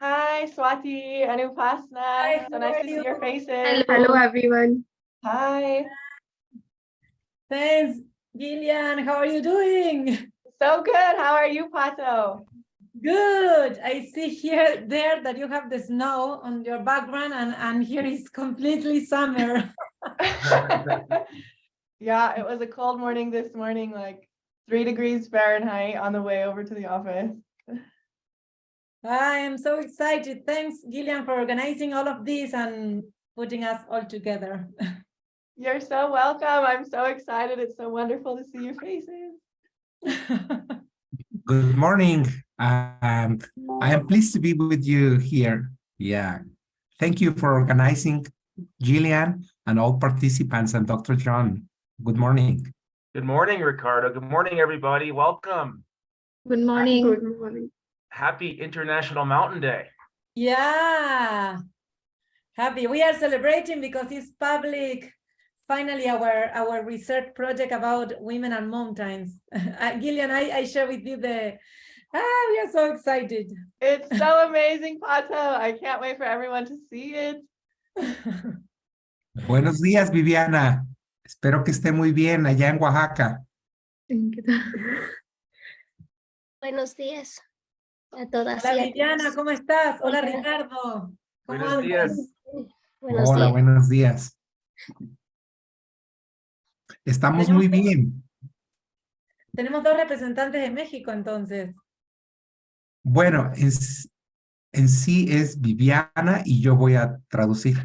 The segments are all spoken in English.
Hi, Swati, Anupasna. Hi, So how nice are to see you? your faces. Hello, everyone. Hi. Thanks, Gillian. How are you doing? So good. How are you, Pato? Good. I see here there that you have the snow on your background, and here is completely summer. Yeah, it was a cold morning this morning, like 3 degrees Fahrenheit on the way over to the office. I am so excited. Thanks, Gillian, for organizing all of this and putting us all together. You're so welcome. I'm so excited. It's so wonderful to see your faces. Good morning, and I am pleased to be with you here. Yeah, thank you for organizing, Gillian, and all participants, and Dr. John. Good morning. Good morning, Ricardo. Good morning, everybody. Welcome. Good morning. Good morning. Happy International Mountain Day. Yeah, happy. We are celebrating because it's public. Finally, our research project about women and mountains. Gillian, I share with you we are so excited. It's so amazing, Pato. I can't wait for everyone to see it. Buenos días, Viviana. Espero que esté muy bien allá en Oaxaca. Buenos días a todas. Hola, y a Viviana, todos. ¿cómo estás? Hola, Hola. Ricardo. ¿Cómo Buenos andas? días. Buenos Hola, días. buenos días. Estamos muy bien. Tenemos dos representantes de México, entonces. Bueno, en sí es Viviana y yo voy a traducir.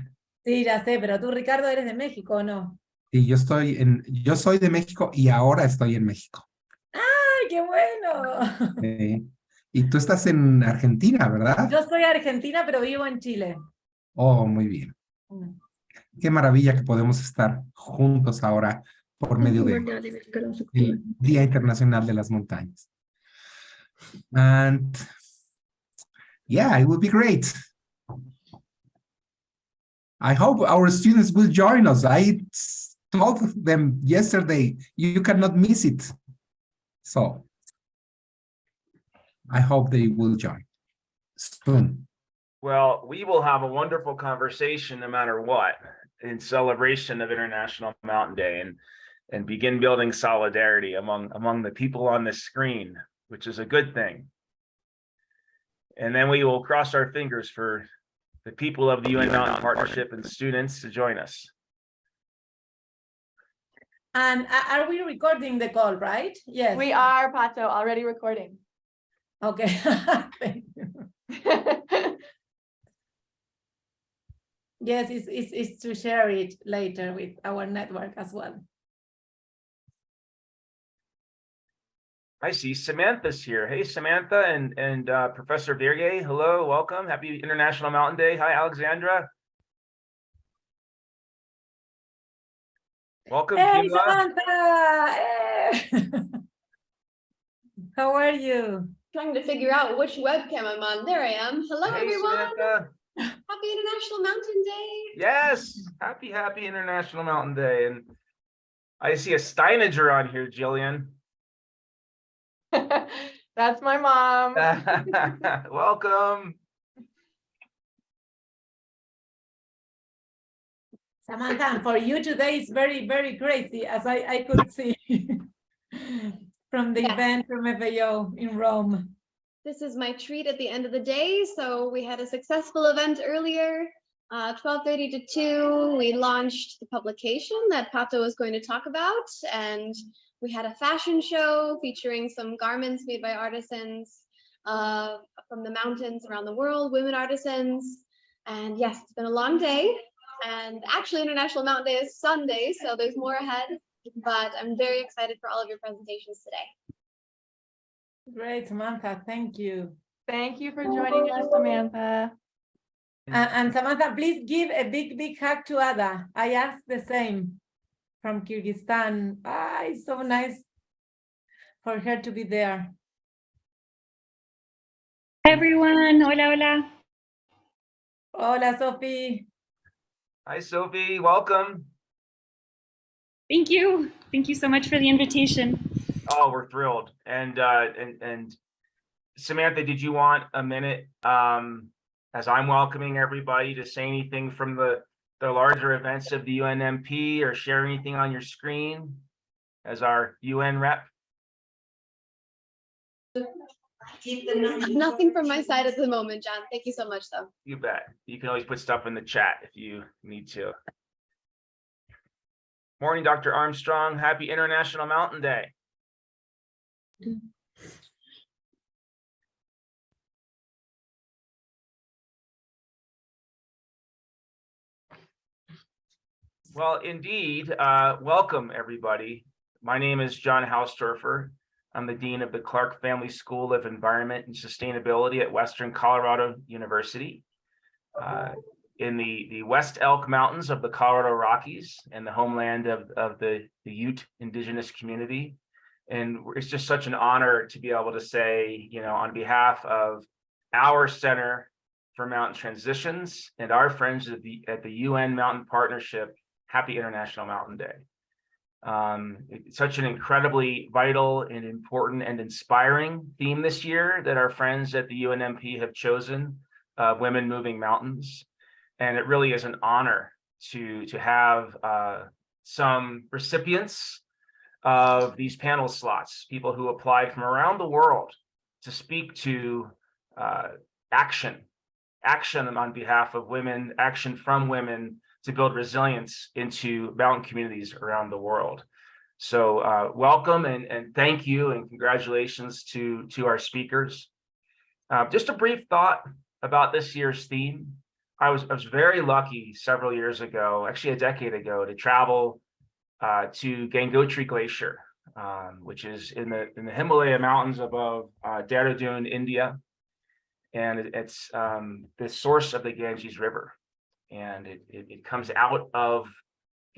Sí, ya sé, pero tú, Ricardo, eres de México, ¿o no? Y yo soy de México y ahora estoy en México. ¡Ay, qué bueno! Y tú estás en Argentina, ¿verdad? Yo soy argentina, pero vivo en Chile. Oh, muy bien. Qué maravilla que podemos estar juntos ahora por medio del Día Internacional de las Montañas. And yeah, it would be great. I hope our students will join us. I told them yesterday, you cannot miss it. So I hope they will join soon. Well, we will have a wonderful conversation no matter what in celebration of International Mountain Day and begin building solidarity among the people on the screen, which is a good thing. And then we will cross our fingers for the people of the UN Mountain Partnership and students to join us. And are we recording the call, right? Yes. We are, Pato, already recording. Okay. Thank you. Yes, it's to share it later with our network as well. I see Samantha's here. Hey, Samantha and Professor Verrier. Hello, welcome. Happy International Mountain Day. Hi, Alexandra. Welcome, Hey, Kimla. Samantha! Hey. How are you? Trying to figure out which webcam I'm on. There I am. Hello, Hey, everyone. Samantha. Happy International Mountain Day. Yes, happy International Mountain Day. And I see a Steininger on here, Gillian. That's my mom. Welcome. Samantha, and for you today is very, very crazy, as I could see from the event from FAO in Rome. This is my treat at the end of the day. So we had a successful event earlier, 12:30 to 2. We launched the publication that Pato was going to talk about, and we had a fashion show featuring some garments made by artisans from the mountains around the world, women artisans. And yes, it's been a long day. And actually, International Mountain Day is Sunday, so there's more ahead. But I'm very excited for all of your presentations today. Great, Samantha, thank you. Thank you for joining us, Samantha. And Samantha, please give a big hug to Ada. I asked the same from Kyrgyzstan. It's so nice for her to be there. Hi everyone, hola, hola. Hola, Sophie. Hi, Sophie. Welcome. Thank you so much for the invitation. Oh, we're thrilled. And Samantha, did you want a minute as I'm welcoming everybody to say anything from the larger events of the UNMP or share anything on your screen as our UN rep? Nothing from my side at the moment, John. Thank you so much, though. You bet. You can always put stuff in the chat if you need to. Morning, Dr. Armstrong. Happy International Mountain Day. Well, indeed, welcome everybody. My name is John Hausdoerffer. I'm the Dean of the Clark Family School of Environment and Sustainability at Western Colorado University in the West Elk Mountains of the Colorado Rockies and the homeland of the Ute indigenous community. And it's just such an honor to be able to say, you know, on behalf of our Center for Mountain Transitions and our friends at the UN Mountain Partnership, Happy International Mountain Day. It's such an incredibly vital and important and inspiring theme this year that our friends at the UNMP have chosen, Women Moving Mountains. And it really is an honor to have some recipients of these panel slots, people who applied from around the world to speak to action on behalf of women, action from women to build resilience into mountain communities around the world. So welcome and thank you and congratulations to our speakers. Just a brief thought about this year's theme. I was very lucky several years ago, actually a decade ago, to travel to Gangotri Glacier, which is in the Himalaya mountains above Dehradun, India. And it's the source of the Ganges River. And it comes out of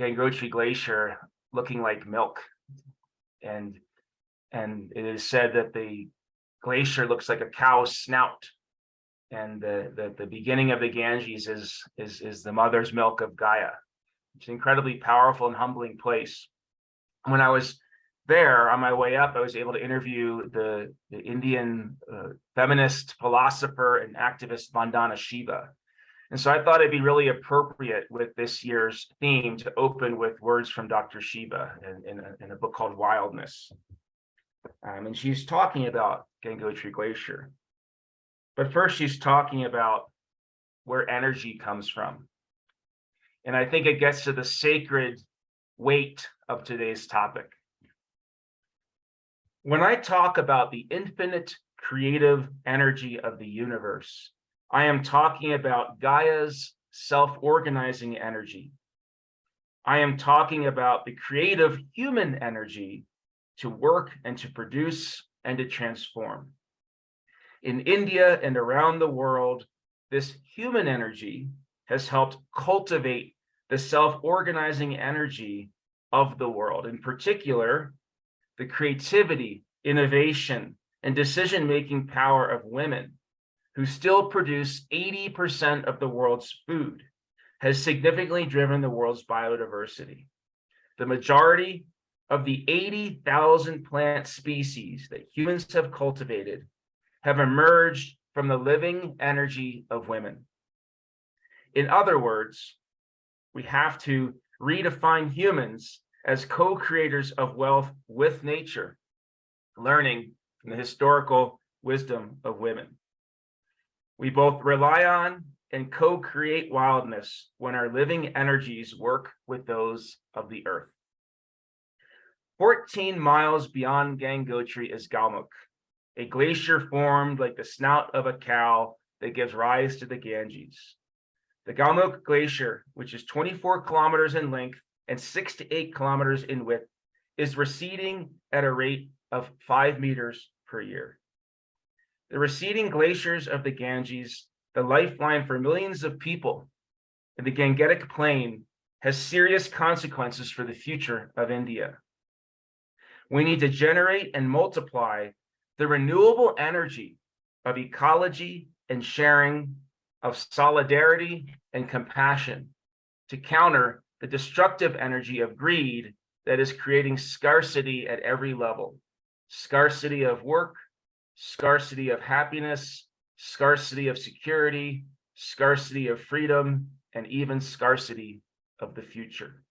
Gangotri Glacier looking like milk. And it is said that the glacier looks like a cow's snout. And the beginning of the Ganges is the mother's milk of Gaia. It's an incredibly powerful and humbling place. When I was there on my way up, I was able to interview the Indian feminist philosopher and activist Vandana Shiva. And so I thought it'd be really appropriate with this year's theme to open with words from Dr. Shiva in a book called Wildness. And she's talking about Gangotri Glacier. But first, she's talking about where energy comes from. And I think it gets to the sacred weight of today's topic. When I talk about the infinite creative energy of the universe, I am talking about Gaia's self-organizing energy. I am talking about the creative human energy to work and to produce and to transform. In India and around the world, this human energy has helped cultivate the self-organizing energy of the world, in particular, the creativity, innovation, and decision-making power of women, who still produce 80% of the world's food, has significantly driven the world's biodiversity. The majority of the 80,000 plant species that humans have cultivated have emerged from the living energy of women. In other words, we have to redefine humans as co-creators of wealth with nature, learning from the historical wisdom of women. We both rely on and co-create wildness when our living energies work with those of the earth. 14 miles beyond Gangotri is Galmuk, a glacier formed like the snout of a cow that gives rise to the Ganges. The Galmuk Glacier, which is 24 kilometers in length and 6 to 8 kilometers in width, is receding at a rate of 5 meters per year. The receding glaciers of the Ganges, the lifeline for millions of people in the Gangetic Plain, has serious consequences for the future of India. We need to generate and multiply the renewable energy of ecology and sharing, of solidarity and compassion to counter the destructive energy of greed that is creating scarcity at every level. Scarcity of work, scarcity of happiness, scarcity of security, scarcity of freedom, and even scarcity of the future.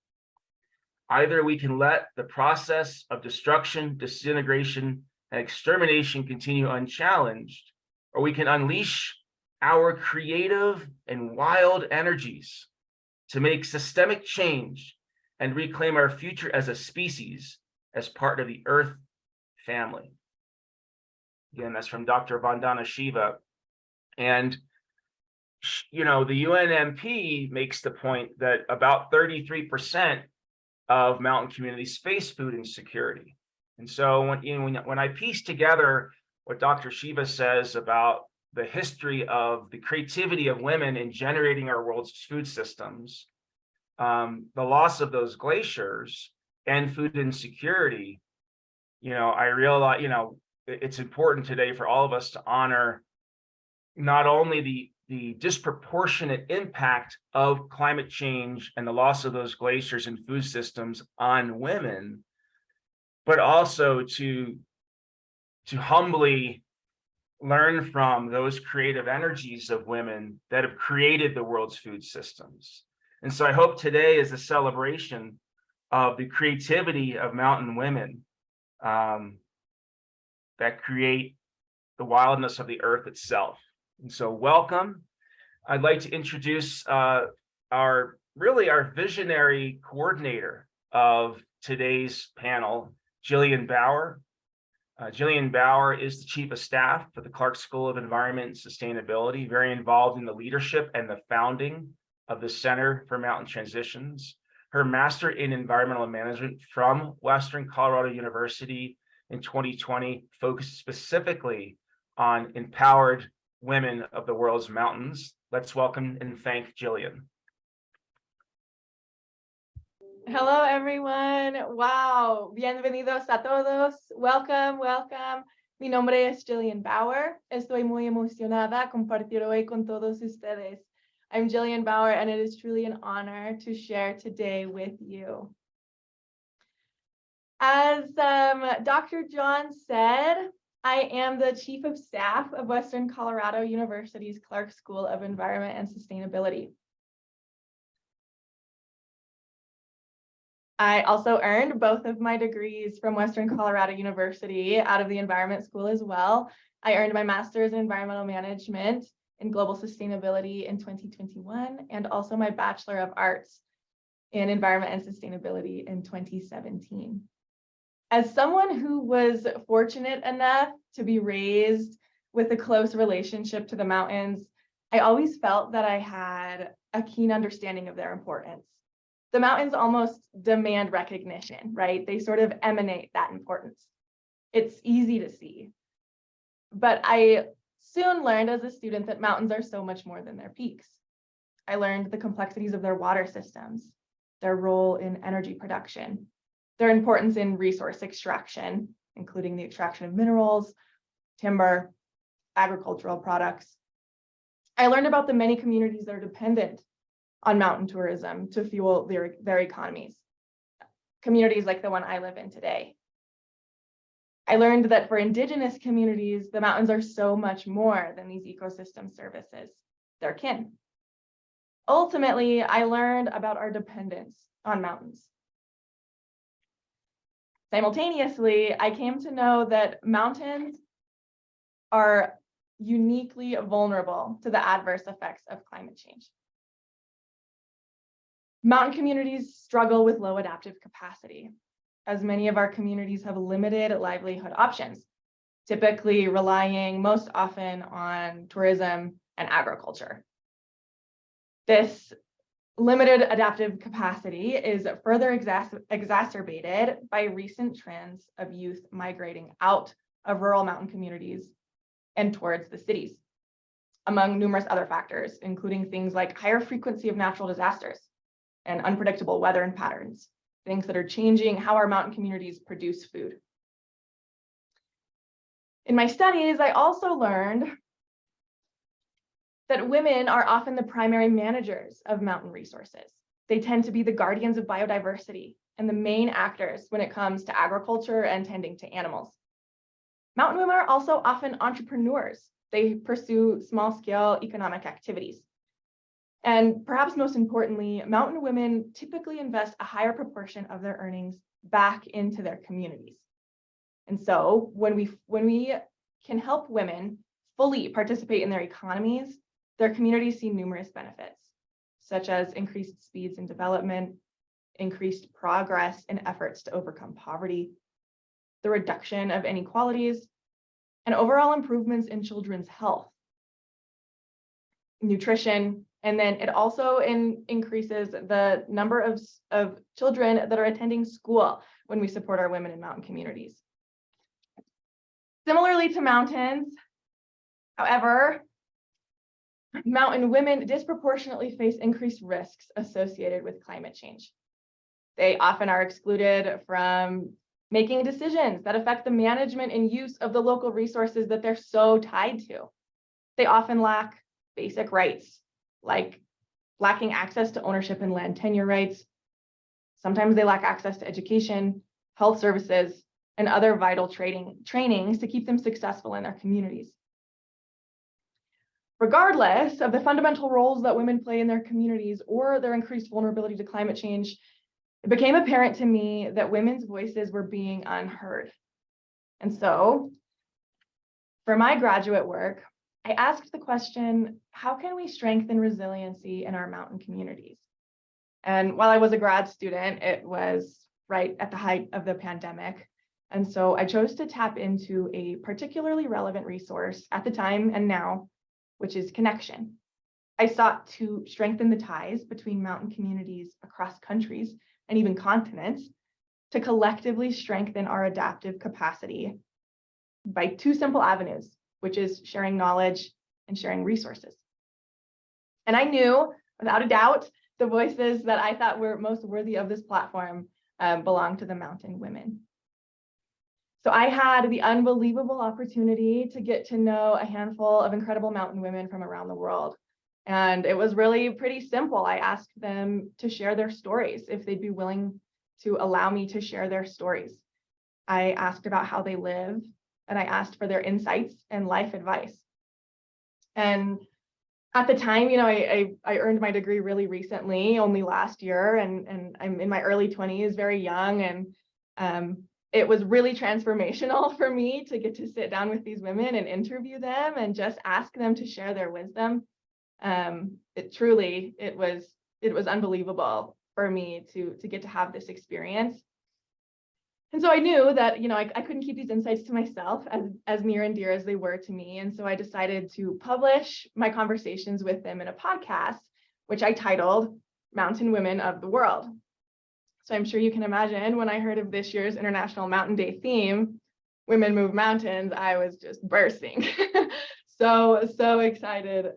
Either we can let the process of destruction, disintegration, and extermination continue unchallenged, or we can unleash our creative and wild energies to make systemic change and reclaim our future as a species, as part of the Earth family. Again, that's from Dr. Vandana Shiva. And, you know, the UNMP makes the point that about 33% of mountain communities face food insecurity. And so when I piece together what Dr. Shiva says about the history of the creativity of women in generating our world's food systems, the loss of those glaciers and food insecurity, you know, I realize, you know, it's important today for all of us to honor not only the disproportionate impact of climate change and the loss of those glaciers and food systems on women, but also to humbly learn from those creative energies of women that have created the world's food systems. And so I hope today is a celebration of the creativity of mountain women that create the wildness of the earth itself. And so welcome. I'd like to introduce our visionary coordinator of today's panel, Gillian Bauer. Gillian Bauer is the Chief of Staff for the Clark School of Environment and Sustainability, very involved in the leadership and the founding of the Center for Mountain Transitions. Her Master in Environmental Management from Western Colorado University in 2020 focused specifically on empowered women of the world's mountains. Let's welcome and thank Gillian. Hello, everyone. Wow. Bienvenidos a todos. Welcome, welcome. Mi nombre es Gillian Bauer. Estoy muy emocionada compartir hoy con todos ustedes. I'm Gillian Bauer, and it is truly an honor to share today with you. As Dr. John said, I am the Chief of Staff of Western Colorado University's Clark School of Environment and Sustainability. I also earned both of my degrees from Western Colorado University out of the Environment School as well. I earned my Master's in Environmental Management in Global Sustainability in 2021, and also my Bachelor of Arts in Environment and Sustainability in 2017. As someone who was fortunate enough to be raised with a close relationship to the mountains, I always felt that I had a keen understanding of their importance. The mountains almost demand recognition, right? They sort of emanate that importance. It's easy to see. But I soon learned as a student that mountains are so much more than their peaks. I learned the complexities of their water systems, their role in energy production, their importance in resource extraction, including the extraction of minerals, timber, agricultural products. I learned about the many communities that are dependent on mountain tourism to fuel their economies, communities like the one I live in today. I learned that for Indigenous communities, the mountains are so much more than these ecosystem services. They're kin. Ultimately, I learned about our dependence on mountains. Simultaneously, I came to know that mountains are uniquely vulnerable to the adverse effects of climate change. Mountain communities struggle with low adaptive capacity, as many of our communities have limited livelihood options, typically relying most often on tourism and agriculture. This limited adaptive capacity is further exacerbated by recent trends of youth migrating out of rural mountain communities and towards the cities, among numerous other factors, including things like higher frequency of natural disasters and unpredictable weather and patterns, things that are changing how our mountain communities produce food. In my studies, I also learned that women are often the primary managers of mountain resources. They tend to be the guardians of biodiversity and the main actors when it comes to agriculture and tending to animals. Mountain women are also often entrepreneurs. They pursue small-scale economic activities, And perhaps most importantly, mountain women typically invest a higher proportion of their earnings back into their communities. And so when we can help women fully participate in their economies, their communities see numerous benefits, such as increased speeds in development, increased progress in efforts to overcome poverty, the reduction of inequalities, and overall improvements in children's health, nutrition, and then it also increases the number of children that are attending school when we support our women in mountain communities. Similarly to mountains, however, mountain women disproportionately face increased risks associated with climate change. They often are excluded from making decisions that affect the management and use of the local resources that they're so tied to. They often lack basic rights, like lacking access to ownership and land tenure rights. Sometimes they lack access to education, health services, and other vital trainings to keep them successful in their communities. Regardless of the fundamental roles that women play in their communities or their increased vulnerability to climate change, it became apparent to me that women's voices were being unheard. And so, for my graduate work, I asked the question, how can we strengthen resiliency in our mountain communities? And while I was a grad student, it was right at the height of the pandemic. And so I chose to tap into a particularly relevant resource at the time and now, which is connection. I sought to strengthen the ties between mountain communities across countries and even continents to collectively strengthen our adaptive capacity by two simple avenues, which is sharing knowledge and sharing resources. And I knew, without a doubt, the voices that I thought were most worthy of this platform belonged to the mountain women. So I had the unbelievable opportunity to get to know a handful of incredible mountain women from around the world. And it was really pretty simple. I asked them to share their stories, if they'd be willing to allow me to share their stories. I asked about how they live, and I asked for their insights and life advice. And at the time, you know, I earned my degree really recently, only last year, and I'm in my early 20s, very young, and it was really transformational for me to get to sit down with these women and interview them and just ask them to share their wisdom. It was unbelievable for me to get to have this experience. And so I knew that, you know, I couldn't keep these insights to myself as near and dear as they were to me. And so I decided to publish my conversations with them in a podcast, which I titled Mountain Women of the World. So I'm sure you can imagine when I heard of this year's International Mountain Day theme, Women Move Mountains, I was just bursting. so excited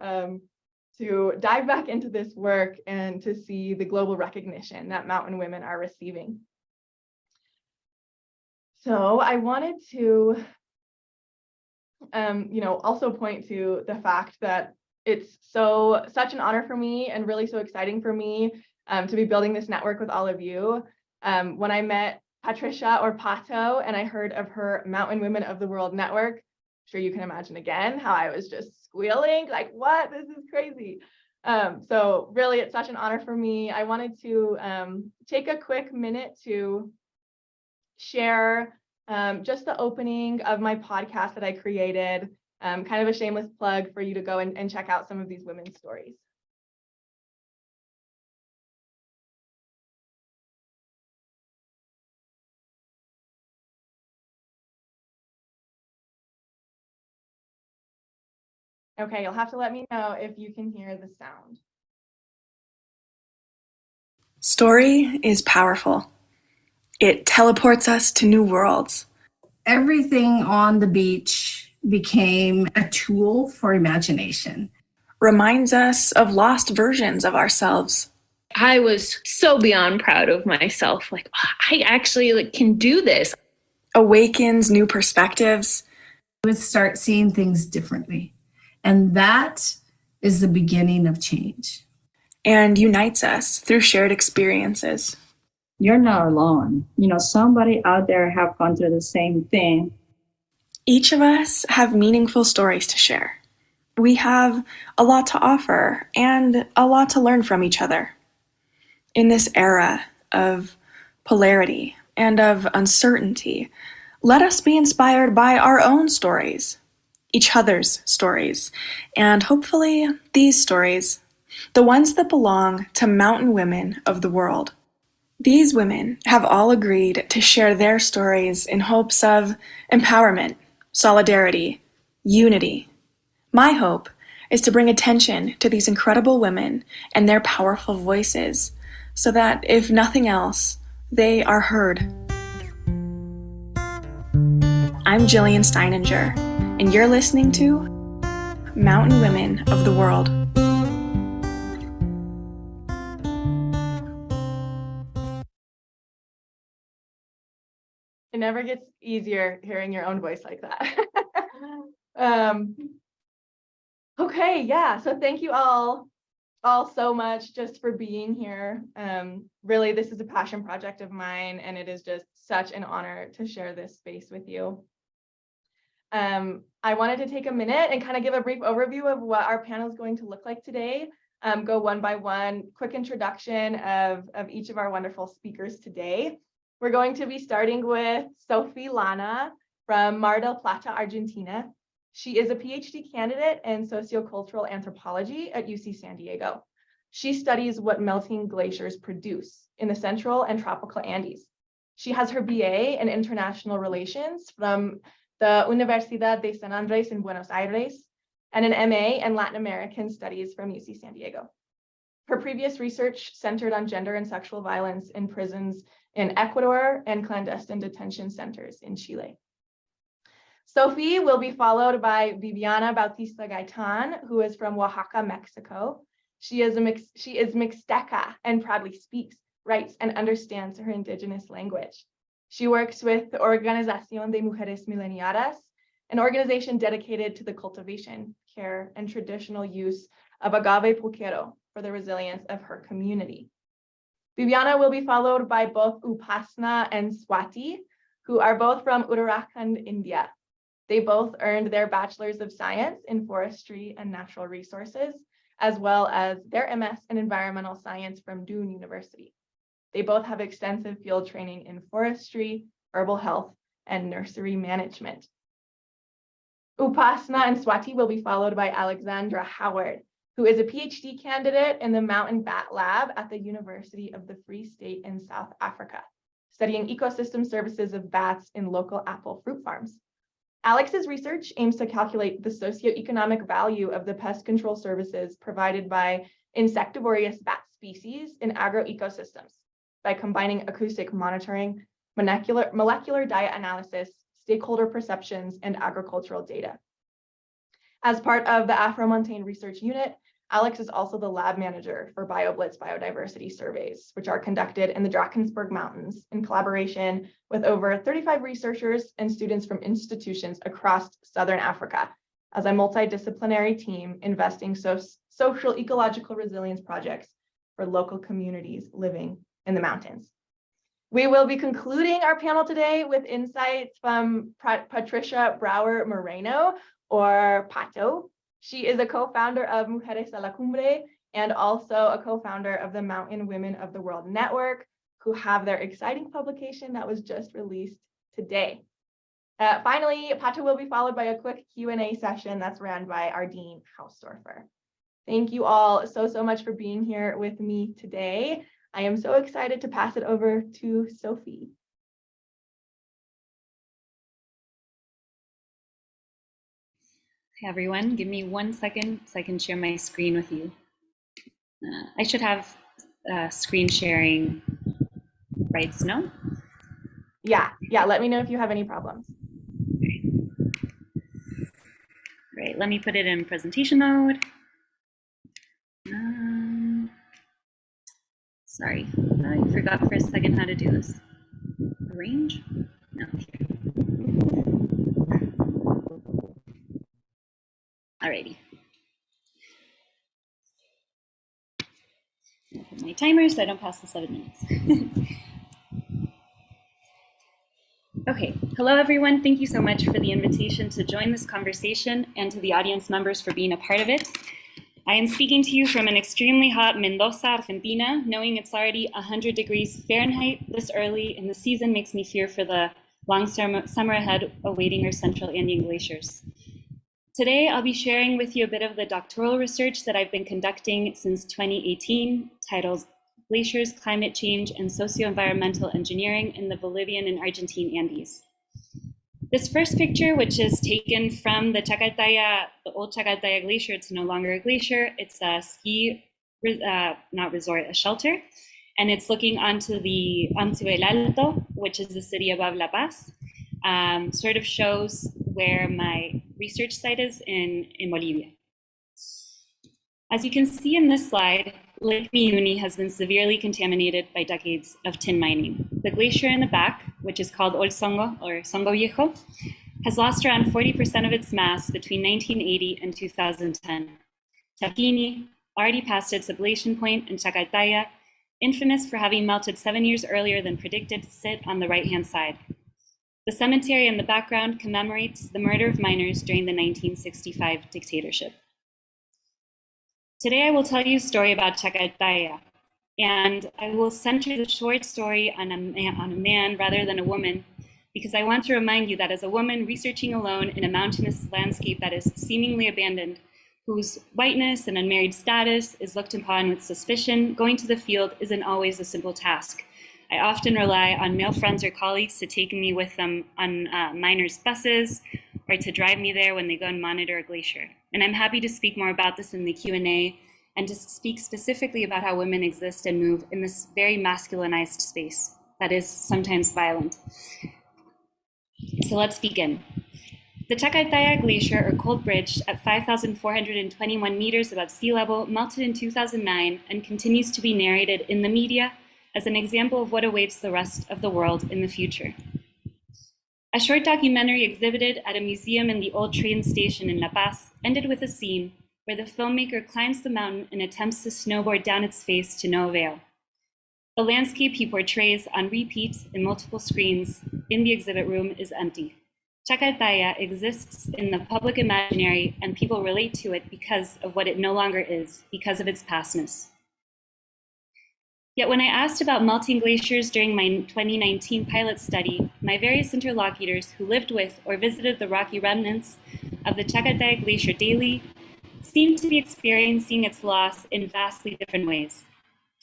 to dive back into this work and to see the global recognition that mountain women are receiving. So I wanted to, also point to the fact that it's such an honor for me and really so exciting for me to be building this network with all of you. When I met Patricia or Pato and I heard of her Mountain Women of the World network, I'm sure you can imagine again how I was just squealing, like, what? This is crazy. So really, it's such an honor for me. I wanted to take a quick minute to share just the opening of my podcast that I created, kind of a shameless plug for you to go and check out some of these women's stories. Okay, you'll have to let me know if you can hear the sound. Story is powerful. It teleports us to new worlds. Everything on the beach became a tool for imagination. Reminds us of lost versions of ourselves. I was so beyond proud of myself. Like, I actually can do this. Awakens new perspectives. We would start seeing things differently. And that is the beginning of change. And unites us through shared experiences. You're not alone. Somebody out there have gone through the same thing. Each of us have meaningful stories to share. We have a lot to offer and a lot to learn from each other. In this era of polarity and of uncertainty, let us be inspired by our own stories, each other's stories, and hopefully these stories, the ones that belong to mountain women of the world. These women have all agreed to share their stories in hopes of empowerment, solidarity, unity. My hope is to bring attention to these incredible women and their powerful voices so that, if nothing else, they are heard. I'm Gillian Steininger, and you're listening to Mountain Women of the World. It never gets easier hearing your own voice like that. Okay, yeah, so thank you all so much just for being here. Really, this is a passion project of mine, and it is just such an honor to share this space with you. I wanted to take a minute and kind of give a brief overview of what our panel is going to look like today. Go one by one, quick introduction of each of our wonderful speakers today. We're going to be starting with Sofía Lana from Mar del Plata, Argentina. She is a PhD candidate in Sociocultural Anthropology at UC San Diego. She studies what melting glaciers produce in the central and tropical Andes. She has her BA in International Relations from the Universidad de San Andrés in Buenos Aires and an MA in Latin American Studies from UC San Diego. Her previous research centered on gender and sexual violence in prisons in Ecuador and clandestine detention centers in Chile. Sophie will be followed by Viviana Bautista Gaitan, who is from Oaxaca, Mexico. She is Mixteca and proudly speaks, writes, and understands her indigenous language. She works with the Organización de Mujeres Mileniadas, an organization dedicated to the cultivation, care, and traditional use of agave pulquero for the resilience of her community. Viviana will be followed by both Upasna and Swati, who are both from Uttarakhand, India. They both earned their Bachelors of Science in Forestry and Natural Resources, as well as their MS in Environmental Science from Doon University. They both have extensive field training in forestry, herbal health, and nursery management. Upasna and Swati will be followed by Alexandra Howard, who is a PhD candidate in the Mountain Bat Lab at the University of the Free State in South Africa, studying ecosystem services of bats in local apple fruit farms. Alex's research aims to calculate the socioeconomic value of the pest control services provided by insectivorous bat species in agroecosystems by combining acoustic monitoring, molecular diet analysis, stakeholder perceptions, and agricultural data. As part of the Afro-Montane Research Unit, Alex is also the lab manager for BioBlitz biodiversity surveys, which are conducted in the Drakensberg Mountains in collaboration with over 35 researchers and students from institutions across Southern Africa as a multidisciplinary team investing social ecological resilience projects for local communities living in the mountains. We will be concluding our panel today with insights from Patricia Brower Moreno, or Pato. She is a co-founder of Mujeres a la Cumbre and also a co-founder of the Mountain Women of the World Network, who have their exciting publication that was just released today. Finally, Pato will be followed by a quick Q&A session that's ran by our Dean, Hausdoerffer. Thank you all so much for being here with me today. I am so excited to pass it over to Sophie. Hey everyone, give me 1 second so I can share my screen with you. I should have screen sharing rights, no? Yeah, let me know if you have any problems. Okay. Great, let me put it in presentation mode. Sorry, I forgot for a second how to do this. Arrange? No, here. Alrighty. I'll put my timer so I don't pass the 7 minutes. Okay, hello everyone. Thank you so much for the invitation to join this conversation and to the audience members for being a part of it. I am speaking to you from an extremely hot Mendoza, Argentina. Knowing it's already 100 degrees Fahrenheit this early in the season makes me fear for the long summer ahead awaiting our central Andean glaciers. Today, I'll be sharing with you a bit of the doctoral research that I've been conducting since 2018, titled Glaciers, Climate Change, and Socio-Environmental Engineering in the Bolivian and Argentine Andes. This first picture, which is taken from the Chacaltaya, the old Chacaltaya Glacier, it's no longer a glacier, it's a ski, not resort, a shelter, and it's looking onto El Alto, which is the city above La Paz, sort of shows where my research site is in Bolivia. As you can see in this slide, Lake Miuni has been severely contaminated by decades of tin mining. The glacier in the back, which is called Old Songo or Songo Viejo, has lost around 40% of its mass between 1980 and 2010. Chapini, already past its ablation point, and Chacaltaya, infamous for having melted 7 years earlier than predicted, sit on the right-hand side. The cemetery in the background commemorates the murder of miners during the 1965 dictatorship. Today, I will tell you a story about Chacaltaya, and I will center the short story on a man rather than a woman, because I want to remind you that as a woman researching alone in a mountainous landscape that is seemingly abandoned, whose whiteness and unmarried status is looked upon with suspicion, going to the field isn't always a simple task. I often rely on male friends or colleagues to take me with them on miners' buses or to drive me there when they go and monitor a glacier. And I'm happy to speak more about this in the Q&A and to speak specifically about how women exist and move in this very masculinized space that is sometimes violent. So let's begin. The Chacaltaya Glacier, or Cold Bridge, at 5,421 meters above sea level, melted in 2009 and continues to be narrated in the media as an example of what awaits the rest of the world in the future. A short documentary exhibited at a museum in the old train station in La Paz ended with a scene where the filmmaker climbs the mountain and attempts to snowboard down its face to no avail. The landscape he portrays on repeat in multiple screens in the exhibit room is empty. Chacaltaya exists in the public imaginary and people relate to it because of what it no longer is, because of its pastness. Yet when I asked about melting glaciers during my 2019 pilot study, my various interlocutors who lived with or visited the rocky remnants of the Chacaltaya Glacier daily seemed to be experiencing its loss in vastly different ways.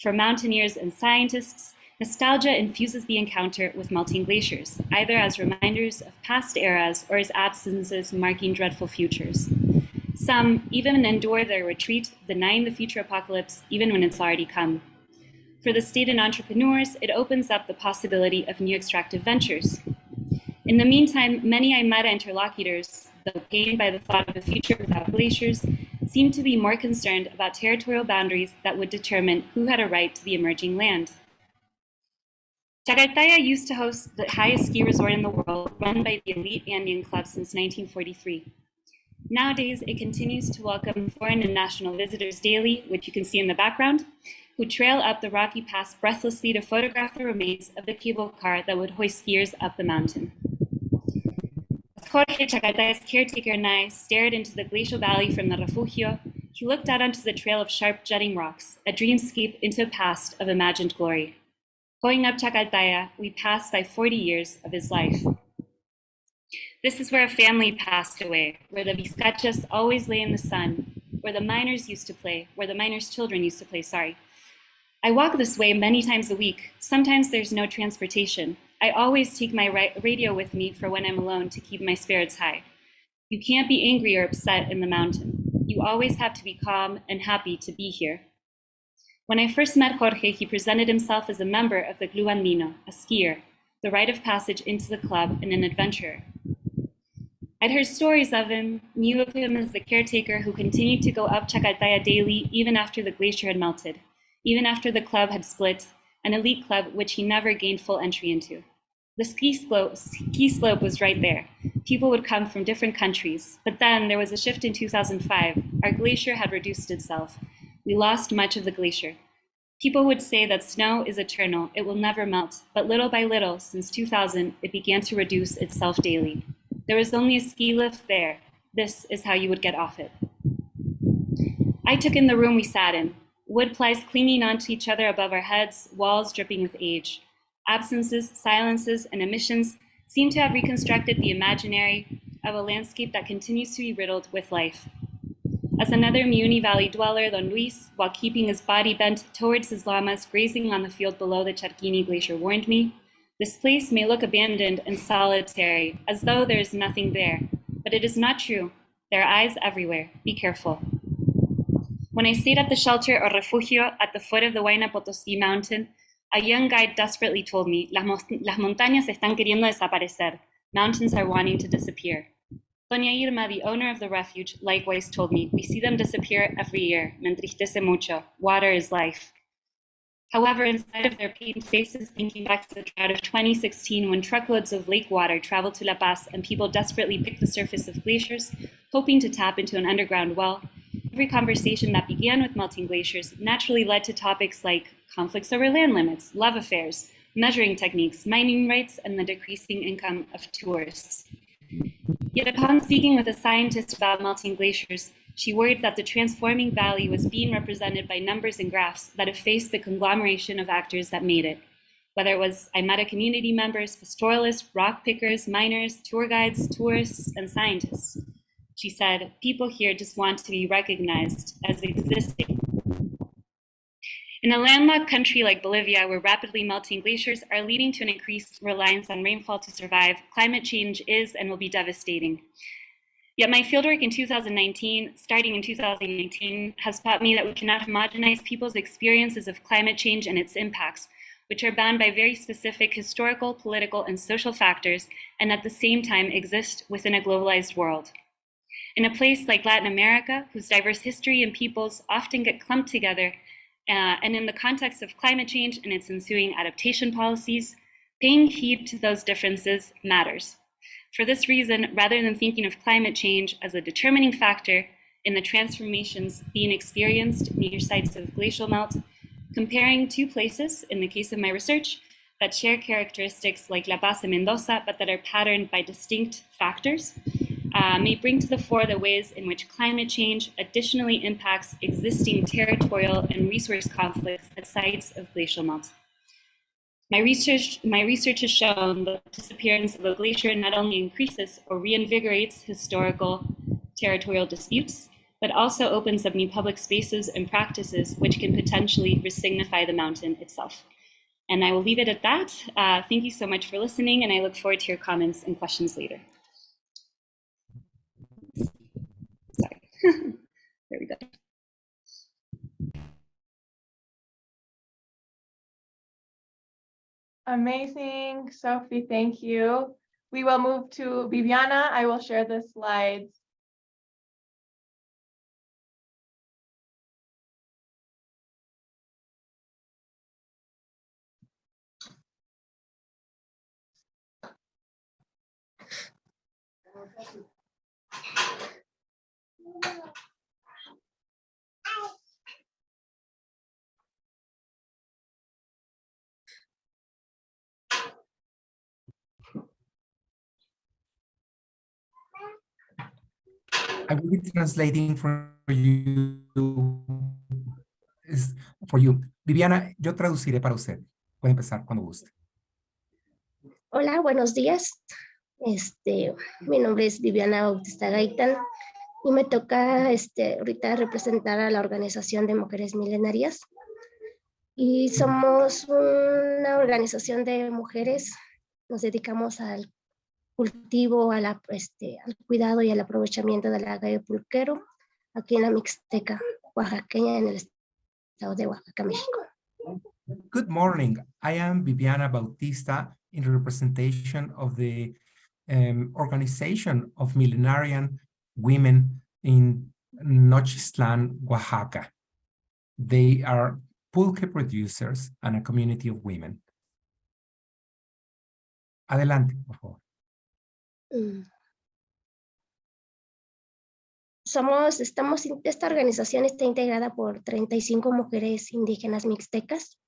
For mountaineers and scientists, nostalgia infuses the encounter with melting glaciers, either as reminders of past eras or as absences marking dreadful futures. Some even endure their retreat, denying the future apocalypse even when it's already come. For the state and entrepreneurs, it opens up the possibility of new extractive ventures. In the meantime, many Aymara interlocutors, though pained by the thought of a future without glaciers, seem to be more concerned about territorial boundaries that would determine who had a right to the emerging land. Chacaltaya used to host the highest ski resort in the world, run by the elite Andean Club since 1943. Nowadays, it continues to welcome foreign and national visitors daily, which you can see in the background, who trail up the rocky pass breathlessly to photograph the remains of the cable car that would hoist skiers up the mountain. As Jorge, Chacaltaya's caretaker, and I stared into the glacial valley from the refugio, he looked out onto the trail of sharp jutting rocks, a dreamscape into a past of imagined glory. Going up Chacaltaya, we passed by 40 years of his life. This is where a family passed away, where the vizcachas always lay in the sun, where the miners used to play, where the miners' children used to play, I walk this way many times a week. Sometimes there's no transportation. I always take my radio with me for when I'm alone to keep my spirits high. You can't be angry or upset in the mountain. You always have to be calm and happy to be here. When I first met Jorge, he presented himself as a member of the Club Andino, a skier, the rite of passage into the club, and an adventurer. I'd heard stories of him, knew of him as the caretaker who continued to go up Chacaltaya daily even after the glacier had melted, even after the club had split, an elite club which he never gained full entry into. The ski slope was right there. People would come from different countries, but then there was a shift in 2005. Our glacier had reduced itself. We lost much of the glacier. People would say that snow is eternal, it will never melt, but little by little, since 2000, it began to reduce itself daily. There was only a ski lift there. This is how you would get off it. I took in the room we sat in, wood plies clinging onto each other above our heads, walls dripping with age. Absences, silences, and omissions seem to have reconstructed the imaginary of a landscape that continues to be riddled with life. As another Muni Valley dweller, Don Luis, while keeping his body bent towards his llamas grazing on the field below the Charquini Glacier, warned me, this place may look abandoned and solitary, as though there is nothing there, but it is not true. There are eyes everywhere. Be careful. When I stayed at the shelter or refugio at the foot of the Huayna Potosí mountain, a young guide desperately told me, las montañas están queriendo desaparecer. Mountains are wanting to disappear. Doña Irma, the owner of the refuge, likewise told me, we see them disappear every year. Me entristece mucho. Water is life. However, in spite of their pained faces, thinking back to the drought of 2016, when truckloads of lake water traveled to La Paz and people desperately picked the surface of glaciers, hoping to tap into an underground well, every conversation that began with melting glaciers naturally led to topics like conflicts over land limits, love affairs, measuring techniques, mining rights, and the decreasing income of tourists. Yet upon speaking with a scientist about melting glaciers, she worried that the transforming valley was being represented by numbers and graphs that effaced the conglomeration of actors that made it, whether it was Aymara community members, pastoralists, rock pickers, miners, tour guides, tourists, and scientists. She said, people here just want to be recognized as existing. In a landlocked country like Bolivia, where rapidly melting glaciers are leading to an increased reliance on rainfall to survive, climate change is and will be devastating. Yet my fieldwork in 2019, starting in 2019, has taught me that we cannot homogenize people's experiences of climate change and its impacts, which are bound by very specific historical, political, and social factors, and at the same time exist within a globalized world. In a place like Latin America, whose diverse history and peoples often get clumped together, and in the context of climate change and its ensuing adaptation policies, paying heed to those differences matters. For this reason, rather than thinking of climate change as a determining factor in the transformations being experienced near sites of glacial melt, comparing two places, in the case of my research, that share characteristics like La Paz and Mendoza, but that are patterned by distinct factors, may bring to the fore the ways in which climate change additionally impacts existing territorial and resource conflicts at sites of glacial melt. My research has shown that the disappearance of a glacier not only increases or reinvigorates historical territorial disputes, but also opens up new public spaces and practices which can potentially resignify the mountain itself. And I will leave it at that. Thank you so much for listening, and I look forward to your comments and questions later. Sorry. There we go. Amazing, Sophie, thank you. We will move to Viviana. I will share the slides. I will be translating for you. Viviana, yo traduciré para usted. Puede empezar cuando guste. Hola, buenos días. Mi nombre es Viviana Bautista Gaitán y me toca ahorita representar a la Organización de Mujeres Milenarias. Y somos una organización de mujeres, nos dedicamos al cultivo, al cuidado y al aprovechamiento del agave pulquero aquí en la Mixteca oaxaqueña en el estado de Oaxaca, México. Good morning. I am Viviana Bautista in representation of the Organization of Millenarian Women in Nochistlán, Oaxaca. They are pulque producers and a community of women. Adelante, por favor. Esta organización está integrada por 35 mujeres indígenas mixtecas.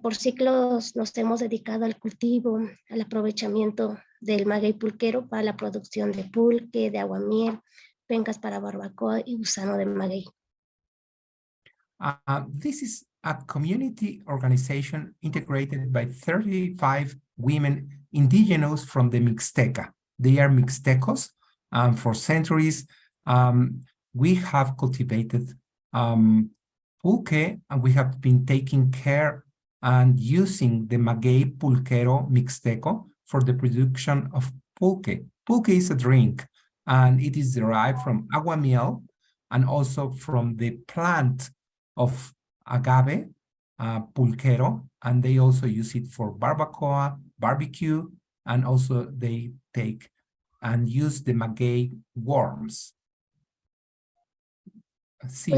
Por ciclos nos hemos dedicado al cultivo, al aprovechamiento del maguey pulquero para la producción de pulque, de aguamiel, pencas para barbacoa y gusano de maguey. This is a community organization integrated by 35 women indigenous from the Mixteca. They are Mixtecos. For centuries, we have cultivated pulque, and we have been taking care and using the maguey pulquero mixteco for the production of pulque. Pulque is a drink, and it is derived from aguamiel and also from the plant of agave, pulquero, and they also use it for barbacoa, barbecue, and also they take and use the maguey worms. Sí,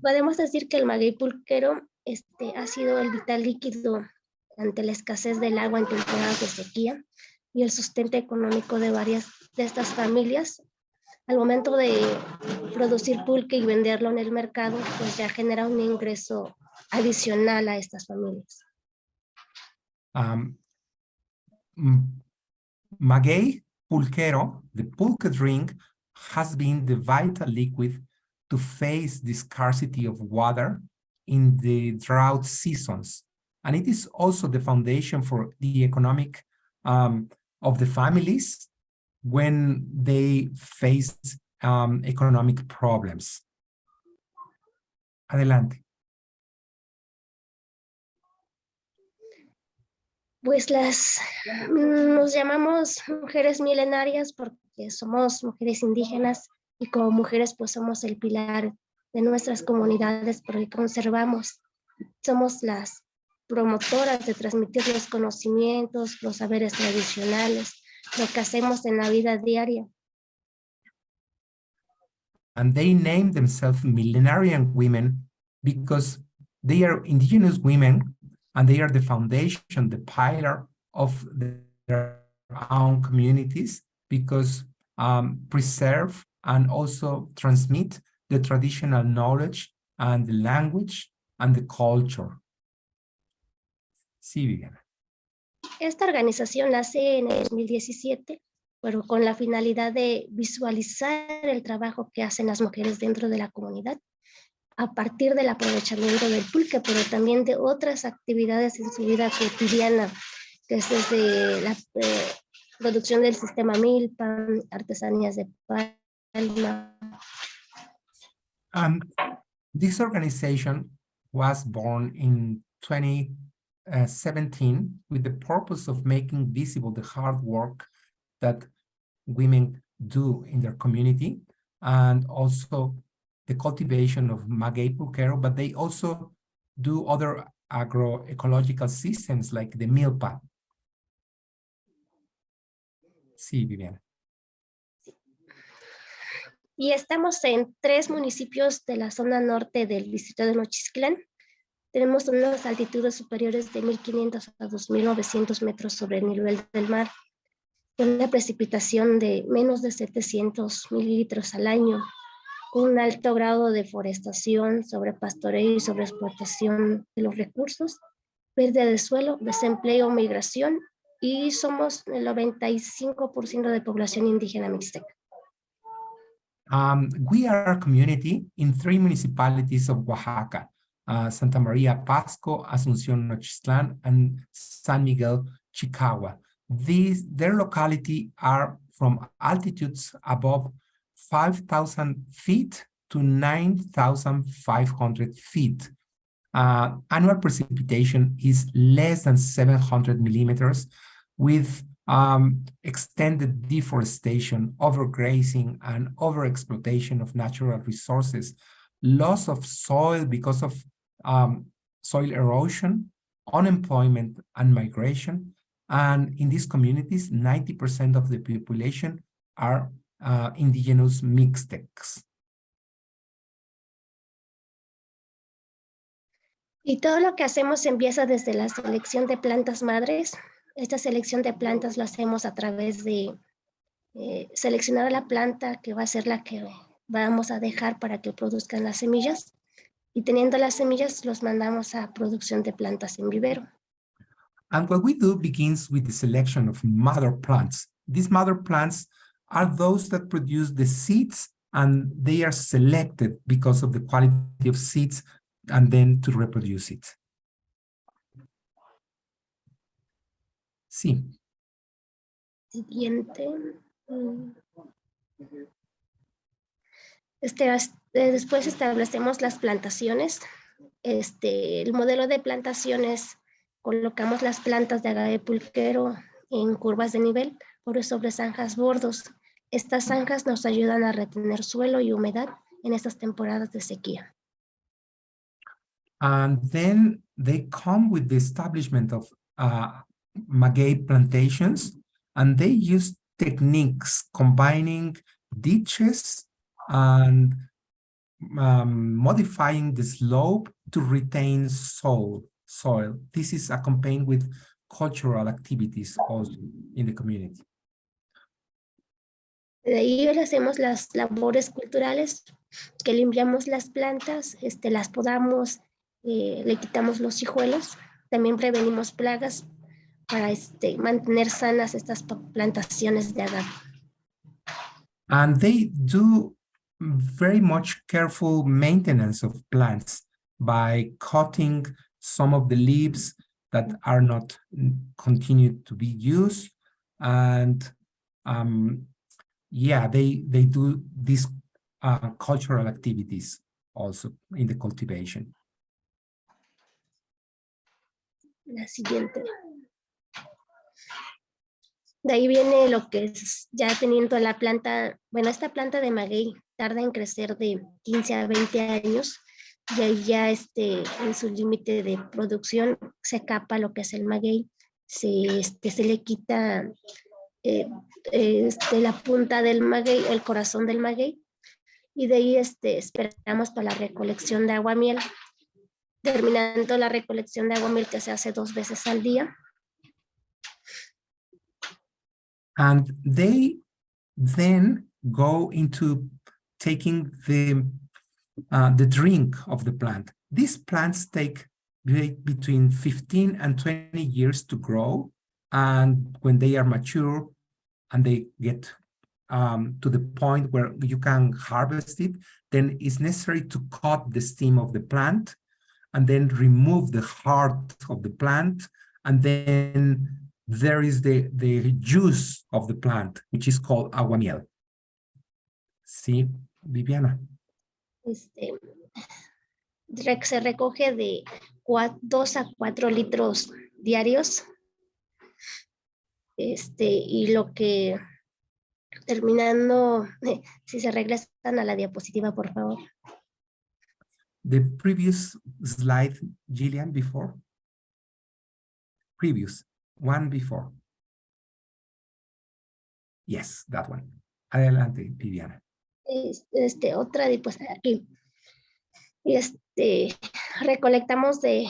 podemos decir que el maguey pulquero ha sido el vital líquido ante la escasez del agua en temporadas de sequía y el sustento económico de varias de estas familias. Al momento de producir pulque y venderlo en el mercado, pues ya genera un ingreso adicional a estas familias. Maguey pulquero, the pulque drink, has been the vital liquid to face the scarcity of water in the drought seasons. And it is also the foundation for the economic of the families when they face economic problems. Adelante. Pues nos llamamos mujeres milenarias porque somos mujeres indígenas y como mujeres pues somos el pilar de nuestras comunidades porque conservamos. Somos las promotoras de transmitir los conocimientos, los saberes tradicionales, lo que hacemos en la vida diaria. And they name themselves millenarian women because they are indigenous women and they are the foundation, the pillar of their own communities because preserve and also transmit the traditional knowledge and the language and the culture. Sí, Viviana. Esta organización nace en el 2017, pero con la finalidad de visualizar el trabajo que hacen las mujeres dentro de la comunidad a partir del aprovechamiento del pulque, pero también de otras actividades en su vida cotidiana, que es desde la producción del sistema milpa, artesanías de palma. This organization was born in 2017 with the purpose of making visible the hard work that women do in their community and also the cultivation of maguey pulquero, but they also do other agroecological systems like the milpa. Sí, Viviana. Y estamos en 3 municipios de la zona norte del distrito de Nochistlán. Tenemos unas altitudes superiores de 1,500 a 2,900 metros sobre el nivel del mar, una precipitación de menos de 700 mililitros al año, un alto grado de deforestación, sobrepastoreo y sobreexplotación de los recursos, pérdida de suelo, desempleo, migración, y somos el 95% de población indígena mixteca. We are a community in 3 municipalities of Oaxaca, Santa Maria Pasco, Asunción Nochistlán, and San Miguel Chicagua. Their locality are from altitudes above 5,000 feet to 9,500 feet. Annual precipitation is less than 700 millimeters with extended deforestation, overgrazing, and overexploitation of natural resources, loss of soil because of soil erosion, unemployment, and migration. And in these communities, 90% of the population are indigenous Mixtecs. Y todo lo que hacemos empieza desde la selección de plantas madres. Esta selección de plantas la hacemos a través de seleccionar la planta que va a ser la que vamos a dejar para que produzcan las semillas. Y teniendo las semillas, los mandamos a producción de plantas en vivero. And what we do begins with the selection of mother plants. These mother plants are those that produce the seeds, and they are selected because of the quality of seeds and then to reproduce it. Sí. Siguiente. Después establecemos las plantaciones. El modelo de plantaciones, colocamos las plantas de agave pulquero en curvas de nivel sobre zanjas bordos. Estas zanjas nos ayudan a retener suelo y humedad en estas temporadas de sequía. And then they come with the establishment of maguey plantations, and they use techniques combining ditches and modifying the slope to retain soil. This is accompanied with cultural activities also in the community. De ahí hacemos las labores culturales, que limpiamos las plantas, las podamos, le quitamos los hijuelos, también prevenimos plagas para mantener sanas estas plantaciones de agave. And they do very much careful maintenance of plants by cutting some of the leaves that are not continued to be used. And yeah, they do these cultural activities also in the cultivation. La siguiente. De ahí viene lo que es ya teniendo la planta, bueno, esta planta de maguey tarda en crecer de 15 a 20 años y ahí ya en su límite de producción se capa lo que es el maguey, se le quita la punta del maguey, el corazón del maguey, y de ahí esperamos para la recolección de aguamiel, terminando la recolección de aguamiel que se hace 2 veces al día. And they then go into taking the drink of the plant. These plants take between 15 and 20 years to grow. And when they are mature and they get to the point where you can harvest it, then it's necessary to cut the stem of the plant and then remove the heart of the plant. And then there is the juice of the plant, which is called aguamiel. Sí, Viviana. Se recoge de 2 a 4 litros diarios. Y lo que terminando, si se regresan a la diapositiva, por favor. The previous slide, Gillian, before. Previous, one before. Yes, that one. Adelante, Viviana. Otra diapositiva aquí. Recolectamos de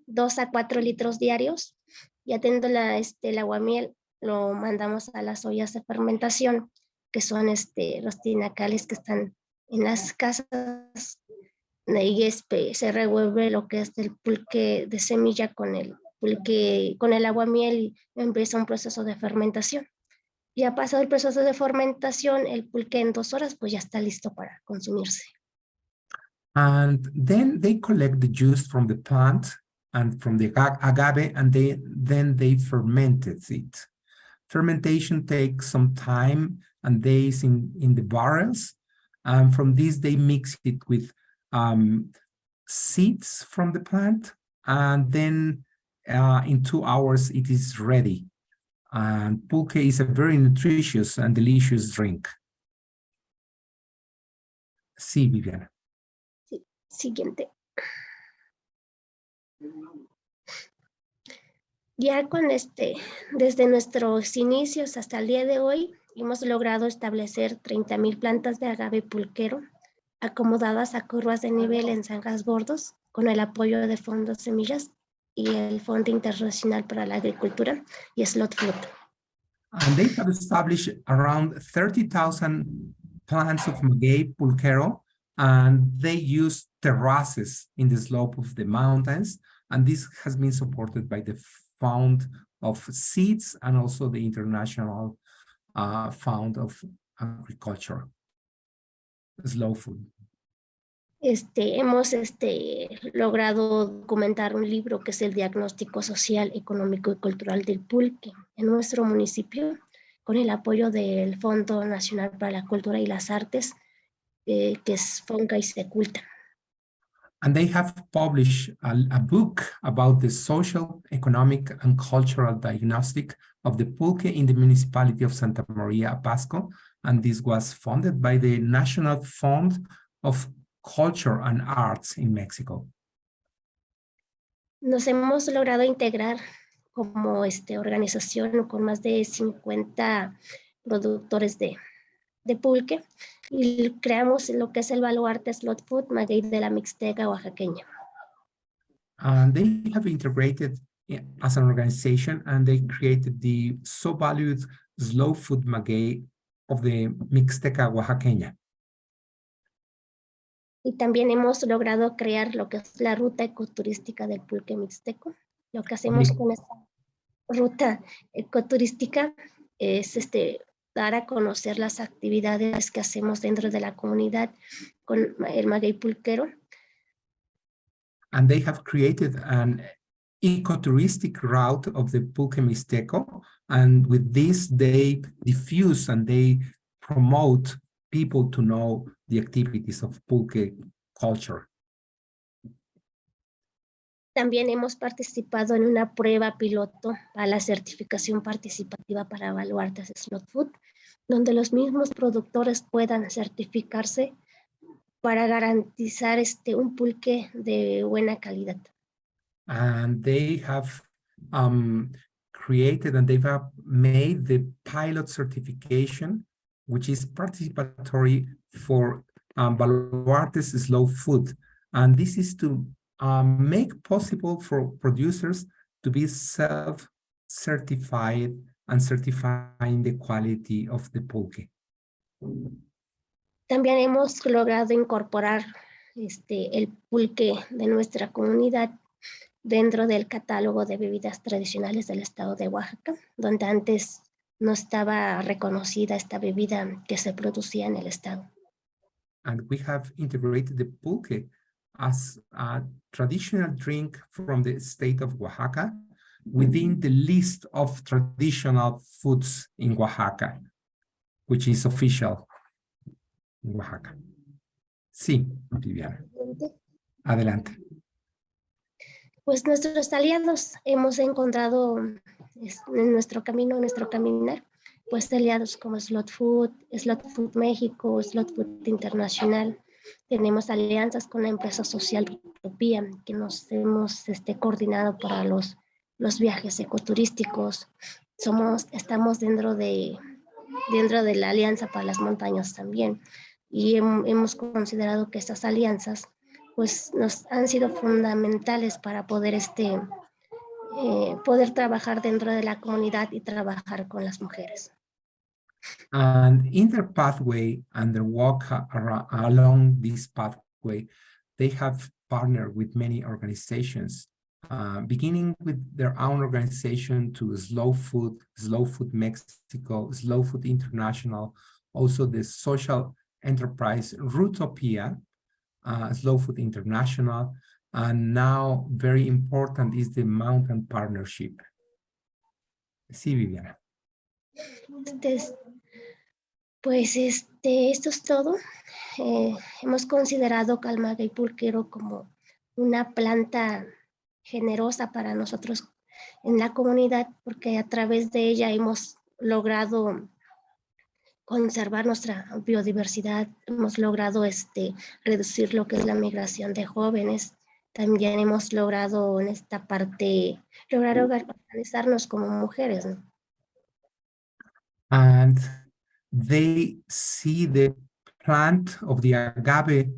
2 a 4 litros diarios. Ya teniendo el aguamiel, lo mandamos a las ollas de fermentación, que son los tinacales que están en las casas. Y se revuelve lo que es el pulque de semilla con el aguamiel y empieza un proceso de fermentación. Ya pasado el proceso de fermentación, el pulque en 2 horas pues ya está listo para consumirse. And then they collect the juice from the plant and from the agave, and then they fermented it. Fermentation takes some time and days in the barrels. And from this, they mix it with seeds from the plant. And then in 2 hours, it is ready. And pulque is a very nutritious and delicious drink. Sí, Viviana. Sí, siguiente. Ya con desde nuestros inicios hasta el día de hoy, hemos logrado establecer 30,000 plantas de agave pulquero acomodadas a curvas de nivel en zanjas bordos con el apoyo de fondos semillas y el Fondo Internacional para la Agricultura y Slot Food. And they have established around 30,000 plants of maguey pulquero, and they use terraces in the slope of the mountains. And this has been supported by the Fund of Seeds and also the International Fund of Agriculture, Slow Food. Hemos logrado documentar un libro que es el Diagnóstico Social, Económico y Cultural del Pulque en nuestro municipio, con el apoyo del Fondo Nacional para la Cultura y las Artes, que es FONCA y Seculta. And they have published a book about the social, economic, and cultural diagnostic of the pulque in the municipality of Santa Maria Pasco. And this was funded by the National Fund of Culture and Arts in Mexico. Nos hemos logrado integrar como organización con más de 50 productores de pulque y creamos lo que es el baluarte Slot Food Maguey de la Mixteca oaxaqueña. And they have integrated as an organization, and they created the so valued slow food maguey of the Mixteca oaxaqueña. Y también hemos logrado crear lo que es la ruta ecoturística del pulque mixteco. Lo que hacemos con esta ruta ecoturística es dar a conocer las actividades que hacemos dentro de la comunidad con el maguey pulquero. And they have created an ecotouristic route of the pulque mixteco, and with this they diffuse and they promote people to know the activities of pulque culture. También hemos participado en una prueba piloto para la certificación participativa para baluartes Slot Food, donde los mismos productores puedan certificarse para garantizar un pulque de buena calidad. And they have created and they have made the pilot certification, which is participatory for baluartes slow food. And this is to make possible for producers to be self-certified and certifying the quality of the pulque. También hemos logrado incorporar el pulque de nuestra comunidad dentro del catálogo de bebidas tradicionales del estado de Oaxaca, donde antes no estaba reconocida esta bebida que se producía en el estado. And we have integrated the pulque as a traditional drink from the state of Oaxaca within the list of traditional foods in Oaxaca, which is official in Oaxaca. Sí, Viviana. Adelante. Pues nuestros aliados hemos encontrado en nuestro camino, en nuestro caminar, pues aliados como Slot Food México, Slot Food Internacional. Tenemos alianzas con la empresa social Utopía, que nos hemos coordinado para los viajes ecoturísticos. Estamos dentro de la Alianza para las Montañas también, y hemos considerado que estas alianzas pues nos han sido fundamentales para poder poder trabajar dentro de la comunidad y trabajar con las mujeres. And in their pathway and their walk along this pathway, they have partnered with many organizations, beginning with their own organization to Slow Food Mexico, Slow Food International, also the social enterprise Rootopia, Slow Food International, and now very important is the Mountain Partnership. Sí, Viviana. Pues esto es todo. Hemos considerado al maguey pulquero como una planta generosa para nosotros en la comunidad, porque a través de ella hemos logrado conservar nuestra biodiversidad, hemos logrado reducir lo que es la migración de jóvenes. También hemos logrado en esta parte, organizarnos como mujeres, ¿no? And they see the plant of the agave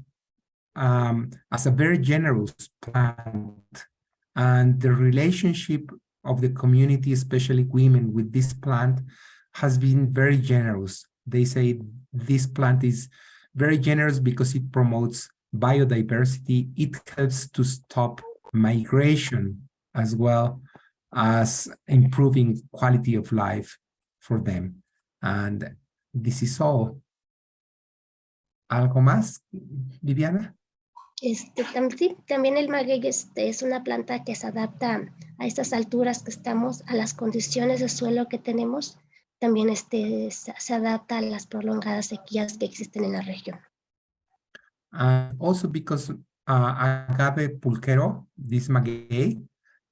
as a very generous plant, and the relationship of the community, especially women, with this plant has been very generous. They say this plant is very generous because it promotes biodiversity. It helps to stop migration as well as improving quality of life for them. And this is all. ¿Algo más, Viviana? Sí, también el maguey es una planta que se adapta a estas alturas que estamos, a las condiciones de suelo que tenemos. También se adapta a las prolongadas sequías que existen en la región. Also because agave pulquero, this maguey,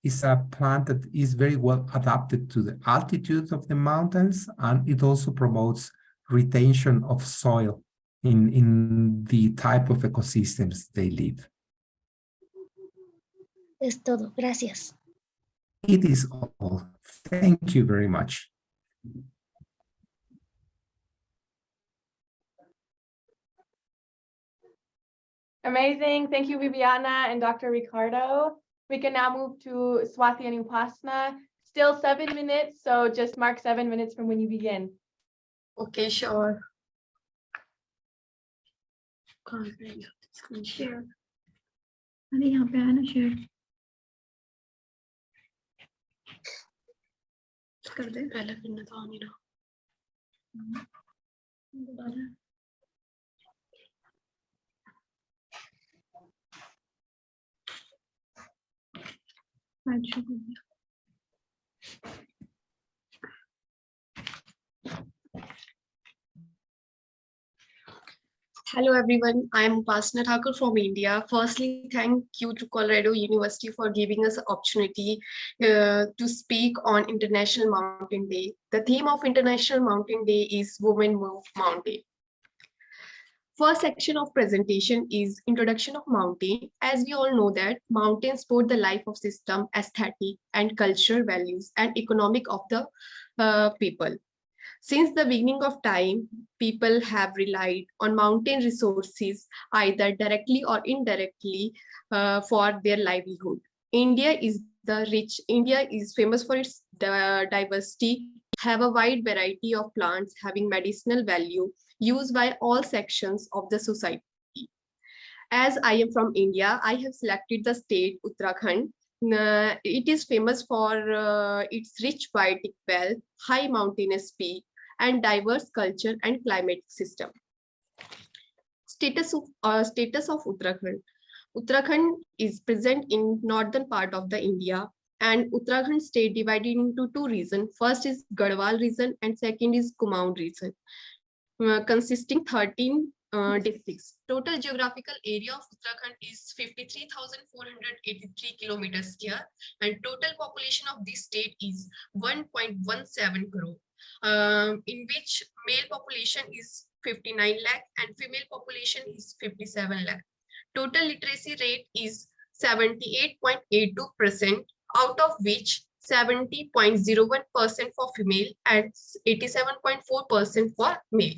is a plant that is very well adapted to the altitude of the mountains, and it also promotes retention of soil in the type of ecosystems they live. Es todo. Gracias. It is all. Thank you very much. Amazing. Thank you, Viviana and Dr. Ricardo. We can now move to Swati and Upasna. Still 7 minutes, so just mark 7 minutes from when you begin. Okay, sure. Share. अरे यहाँ पे है ना share. कर दे पहले फिर ना तो नहीं रहा. Hello everyone, I am Upasna Thakur from India. Firstly, thank you to Colorado University for giving us an opportunity to speak on International Mountain Day. The theme of International Mountain Day is Women Move Mountain. First section of presentation is Introduction of Mountain. As we all know that mountains support the life of system, aesthetic and cultural values and economic of the people. Since the beginning of time, people have relied on mountain resources either directly or indirectly for their livelihood. India is famous for its diversity, have a wide variety of plants having medicinal value used by all sections of the society. As I am from India, I have selected the state Uttarakhand. It is famous for its rich biotic wealth, high mountainous peak, and diverse culture and climatic system. Status of Uttarakhand. Uttarakhand is present in northern part of the India, and Uttarakhand state divided into two regions. First is Garhwal region and second is Kumaon region, consisting 13 districts. Total geographical area of Uttarakhand is 53,483 kilometers square, and total population of this state is 1.17 crore. In which male population is 59 lakh and female population is 57 lakh. Total literacy rate is 78.82%, out of which 70.01% for female and 87.4% for male.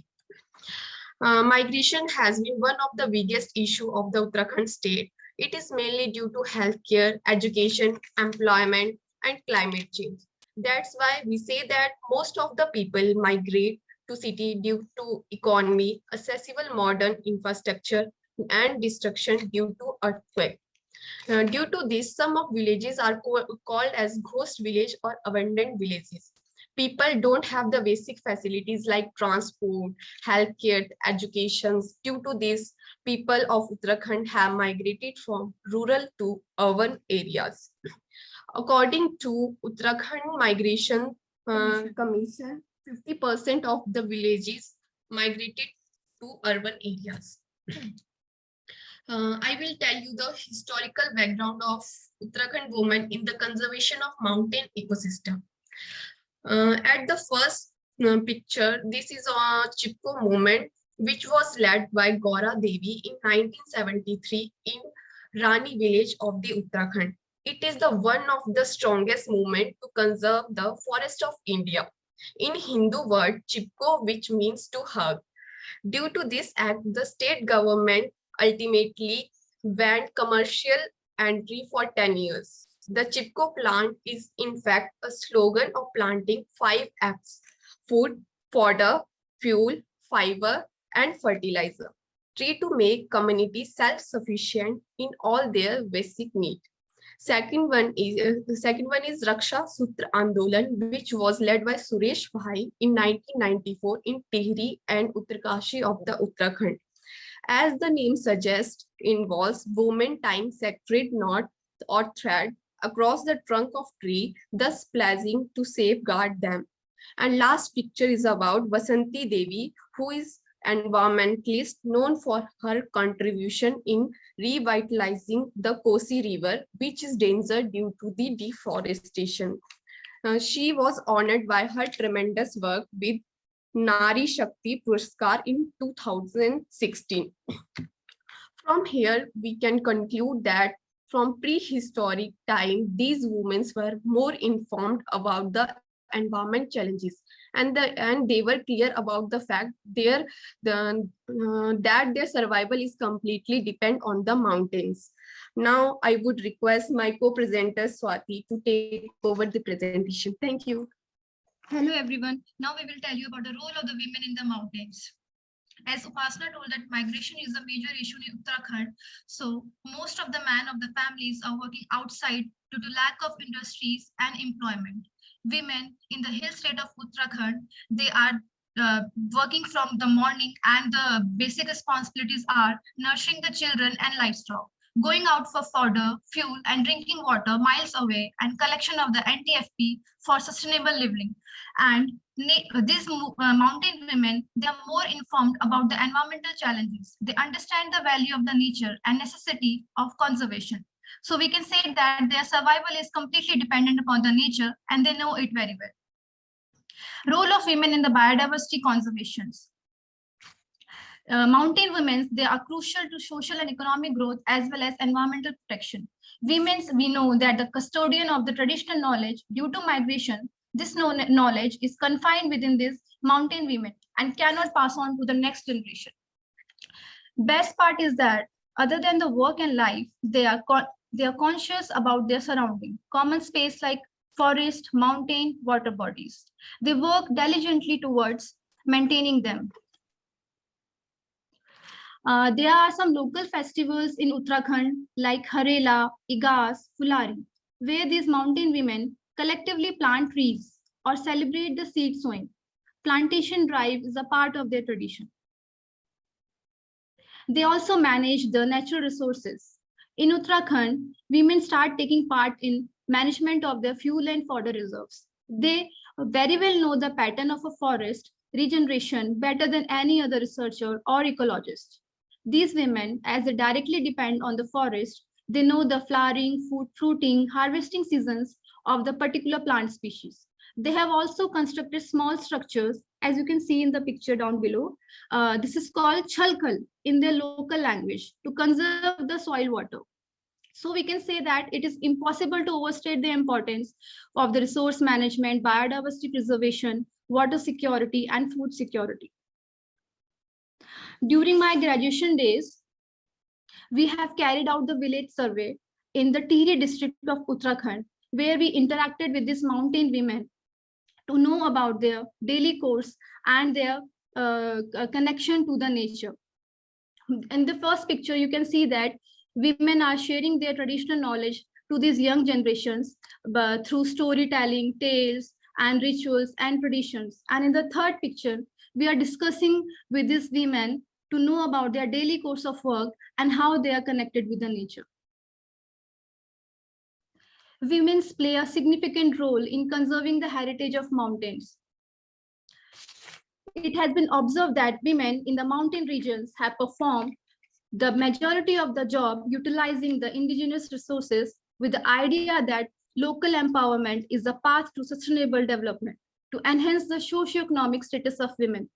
Migration has been one of the biggest issue of the Uttarakhand state. It is mainly due to healthcare, education, employment, and climate change. That's why we say that most of the people migrate to city due to economy, accessible modern infrastructure, and destruction due to earthquake. Due to this, some of villages are called as ghost village or abandoned villages. People don't have the basic facilities like transport, healthcare, education. Due to this, people of Uttarakhand have migrated from rural to urban areas. According to Uttarakhand Migration Commission, 50% of the villages migrated to urban areas. I will tell you the historical background of Uttarakhand women in the conservation of mountain ecosystem. At the first picture, this is a Chipko movement, which was led by Gaura Devi in 1973 in Rani village of the Uttarakhand. It is the one of the strongest movement to conserve the forest of India. In Hindu word, Chipko, which means to hug. Due to this act, the state government ultimately banned commercial entry for 10 years. The Chipko plant is in fact a slogan of planting 5 Fs food, fodder, fuel, fiber, and fertilizer. Tree to make communities self-sufficient in all their basic needs. Second one is Raksha Sutra Andolan, which was led by Suresh Bhai in 1994 in Tehri and Uttarkashi of the Uttarakhand. As the name suggests, involves women tying sacred knot or thread across the trunk of tree, thus pledging to safeguard them. And last picture is about Vasanti Devi, who is environmentalist known for her contribution in revitalizing the Kosi River, which is danger due to the deforestation. She was honored by her tremendous work with Nari Shakti Puraskar in 2016. From here, we can conclude that from prehistoric time, these women were more informed about the environment challenges, and they were clear about the fact that their survival is completely dependent on the mountains. Now I would request my co-presenter Swati to take over the presentation. Thank you. Hello everyone. Now we will tell you about the role of the women in the mountains. As Upasana told that migration is a major issue in Uttarakhand, so most of the men of the families are working outside due to lack of industries and employment. Women in the hill state of Uttarakhand, they are working from the morning, and the basic responsibilities are nurturing the children and livestock, going out for fodder, fuel, and drinking water miles away, and collection of the NTFP for sustainable living. And these mountain women, they are more informed about the environmental challenges. They understand the value of the nature and necessity of conservation. So we can say that their survival is completely dependent upon the nature, and they know it very well. Role of women in the biodiversity conservations. Mountain women, they are crucial to social and economic growth as well as environmental protection. Women, we know that the custodian of the traditional knowledge due to migration, this knowledge is confined within these mountain women and cannot pass on to the next generation. Best part is that other than the work and life, they are conscious about their surrounding, common space like forest, mountain, water bodies. They work diligently towards maintaining them. There are some local festivals in Uttarakhand like Harela, Igas, Fulari, where these mountain women collectively plant trees or celebrate the seed sowing. Plantation drive is a part of their tradition. They also manage the natural resources. In Uttarakhand, women start taking part in management of their fuel and fodder reserves. They very well know the pattern of a forest regeneration better than any other researcher or ecologist. These women, as they directly depend on the forest, they know the flowering, fruiting, harvesting seasons of the particular plant species. They have also constructed small structures, as you can see in the picture down below. This is called chalkal in their local language to conserve the soil water. So we can say that it is impossible to overstate the importance of the resource management, biodiversity preservation, water security, and food security. During my graduation days, we have carried out the village survey in the Tehri district of Uttarakhand, where we interacted with these mountain women to know about their daily course and their connection to the nature. In the first picture, you can see that women are sharing their traditional knowledge to these young generations through storytelling, tales, and rituals and traditions. And in the third picture, we are discussing with these women to know about their daily course of work and how they are connected with the nature. Women play a significant role in conserving the heritage of mountains. It has been observed that women in the mountain regions have performed the majority of the job utilizing the indigenous resources with the idea that local empowerment is the path to sustainable development to enhance the socio-economic status of women.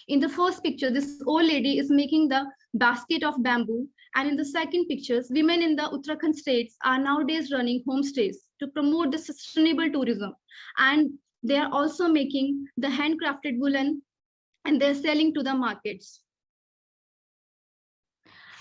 In the first picture, this old lady is making the basket of bamboo. And in the second pictures, women in the Uttarakhand states are nowadays running homestays to promote the sustainable tourism. And they are also making the handcrafted woolen and they're selling to the markets.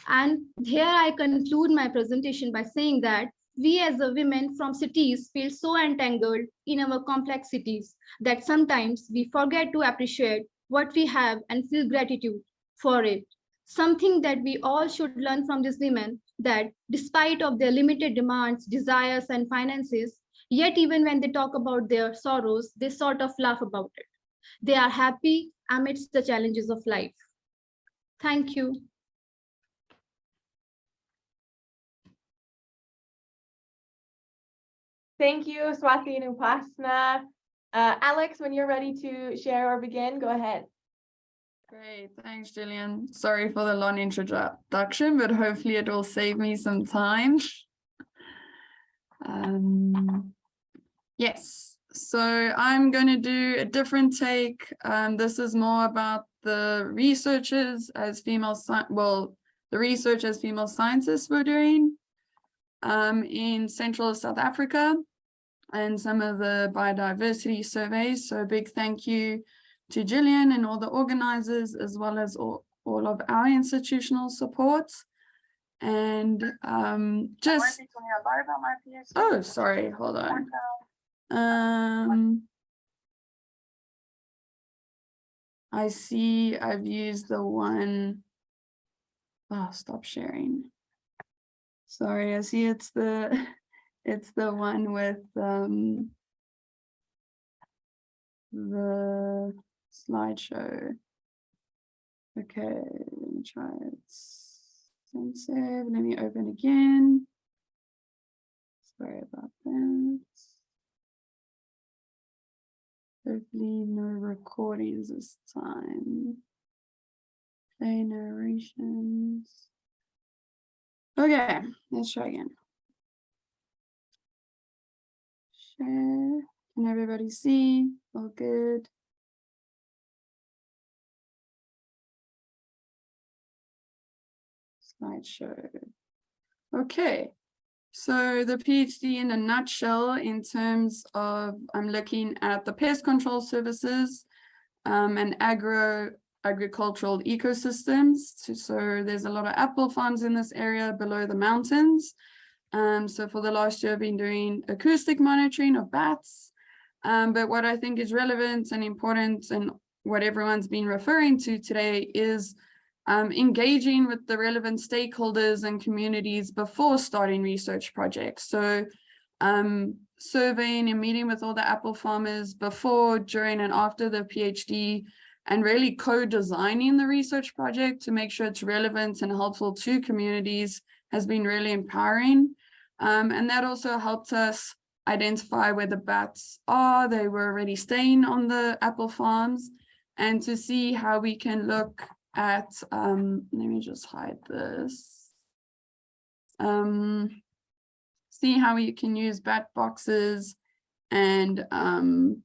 And here I conclude my presentation by saying that we as a women from cities feel so entangled in our complexities that sometimes we forget to appreciate what we have and feel gratitude for it. Something that we all should learn from these women, that despite of their limited demands, desires, and finances, yet even when they talk about their sorrows, they sort of laugh about it. They are happy amidst the challenges of life. Thank you. Thank you, Swati and Upasna. Alex, when you're ready to share or begin, go ahead. Great, thanks, Gillian. Sorry for the long introduction, but hopefully it will save me some time. Yes, so I'm going to do a different take. This is more about the researchers as female, the research as female scientists were doing in Central South Africa and some of the biodiversity surveys. So a big thank you to Gillian and all the organizers, as well as all of our institutional support. And just, oh, sorry, hold on. I see I've used the one, oh, stop sharing. Sorry, I see it's the one with the slideshow. Okay, let me try it. Save. Let me open again. Sorry about that. Hopefully no recordings this time. Play narrations. Okay, let's try again. Share. Can everybody see? All good. Slideshow. Okay, so the PhD in a nutshell, in terms of, I'm looking at the pest control services and agricultural ecosystems. So there's a lot of apple farms in this area below the mountains. So for the last year, I've been doing acoustic monitoring of bats. But what I think is relevant and important, and what everyone's been referring to today, is engaging with the relevant stakeholders and communities before starting research projects. So surveying and meeting with all the apple farmers before, during, and after the PhD, and really co-designing the research project to make sure it's relevant and helpful to communities has been really empowering. And that also helped us identify where the bats are. They were already staying on the apple farms, and to see how we can look at, let me just hide this. See how we can use bat boxes and, man,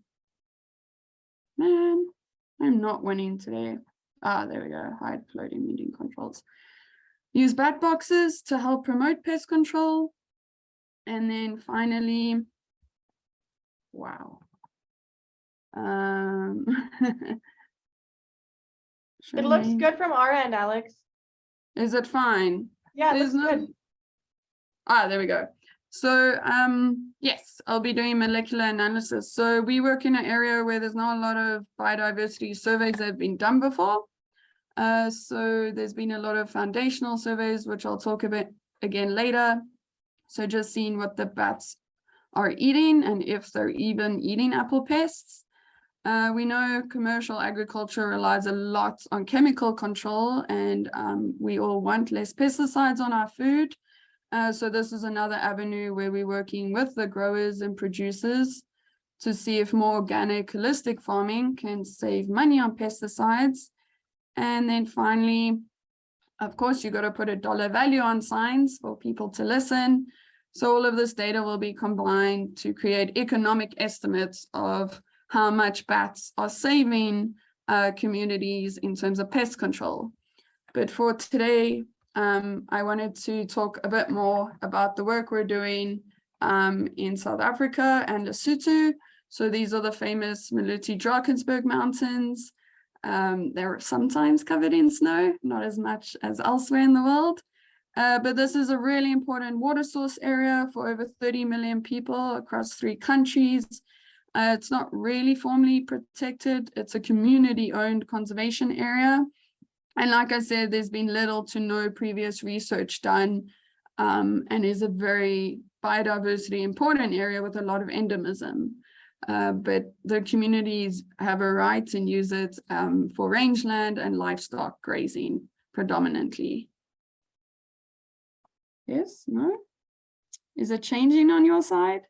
I'm not winning today. Ah, there we go, hide floating meeting controls. Use bat boxes to help promote pest control. And then finally, wow. It looks good from our end, Alex. Is it fine? Yeah, it looks good. Ah, there we go. So yes, I'll be doing molecular analysis. So we work in an area where there's not a lot of biodiversity surveys that have been done before. So there's been a lot of foundational surveys, which I'll talk about again later. So just seeing what the bats are eating and if they're even eating apple pests. We know commercial agriculture relies a lot on chemical control, and we all want less pesticides on our food. So this is another avenue where we're working with the growers and producers to see if more organic, holistic farming can save money on pesticides. And then finally, of course, you got to put a dollar value on signs for people to listen. So all of this data will be combined to create economic estimates of how much bats are saving communities in terms of pest control. But for today, I wanted to talk a bit more about the work we're doing in South Africa and Lesotho. So these are the famous Maluti-Drakensberg Mountains. They're sometimes covered in snow, not as much as elsewhere in the world. But this is a really important water source area for over 30 million people across 3 countries. It's not really formally protected. It's a community-owned conservation area. And like I said, there's been little to no previous research done, and is a very biodiversity important area with a lot of endemism. But the communities have a right and use it for rangeland and livestock grazing predominantly. Yes, no? Is it changing on your side?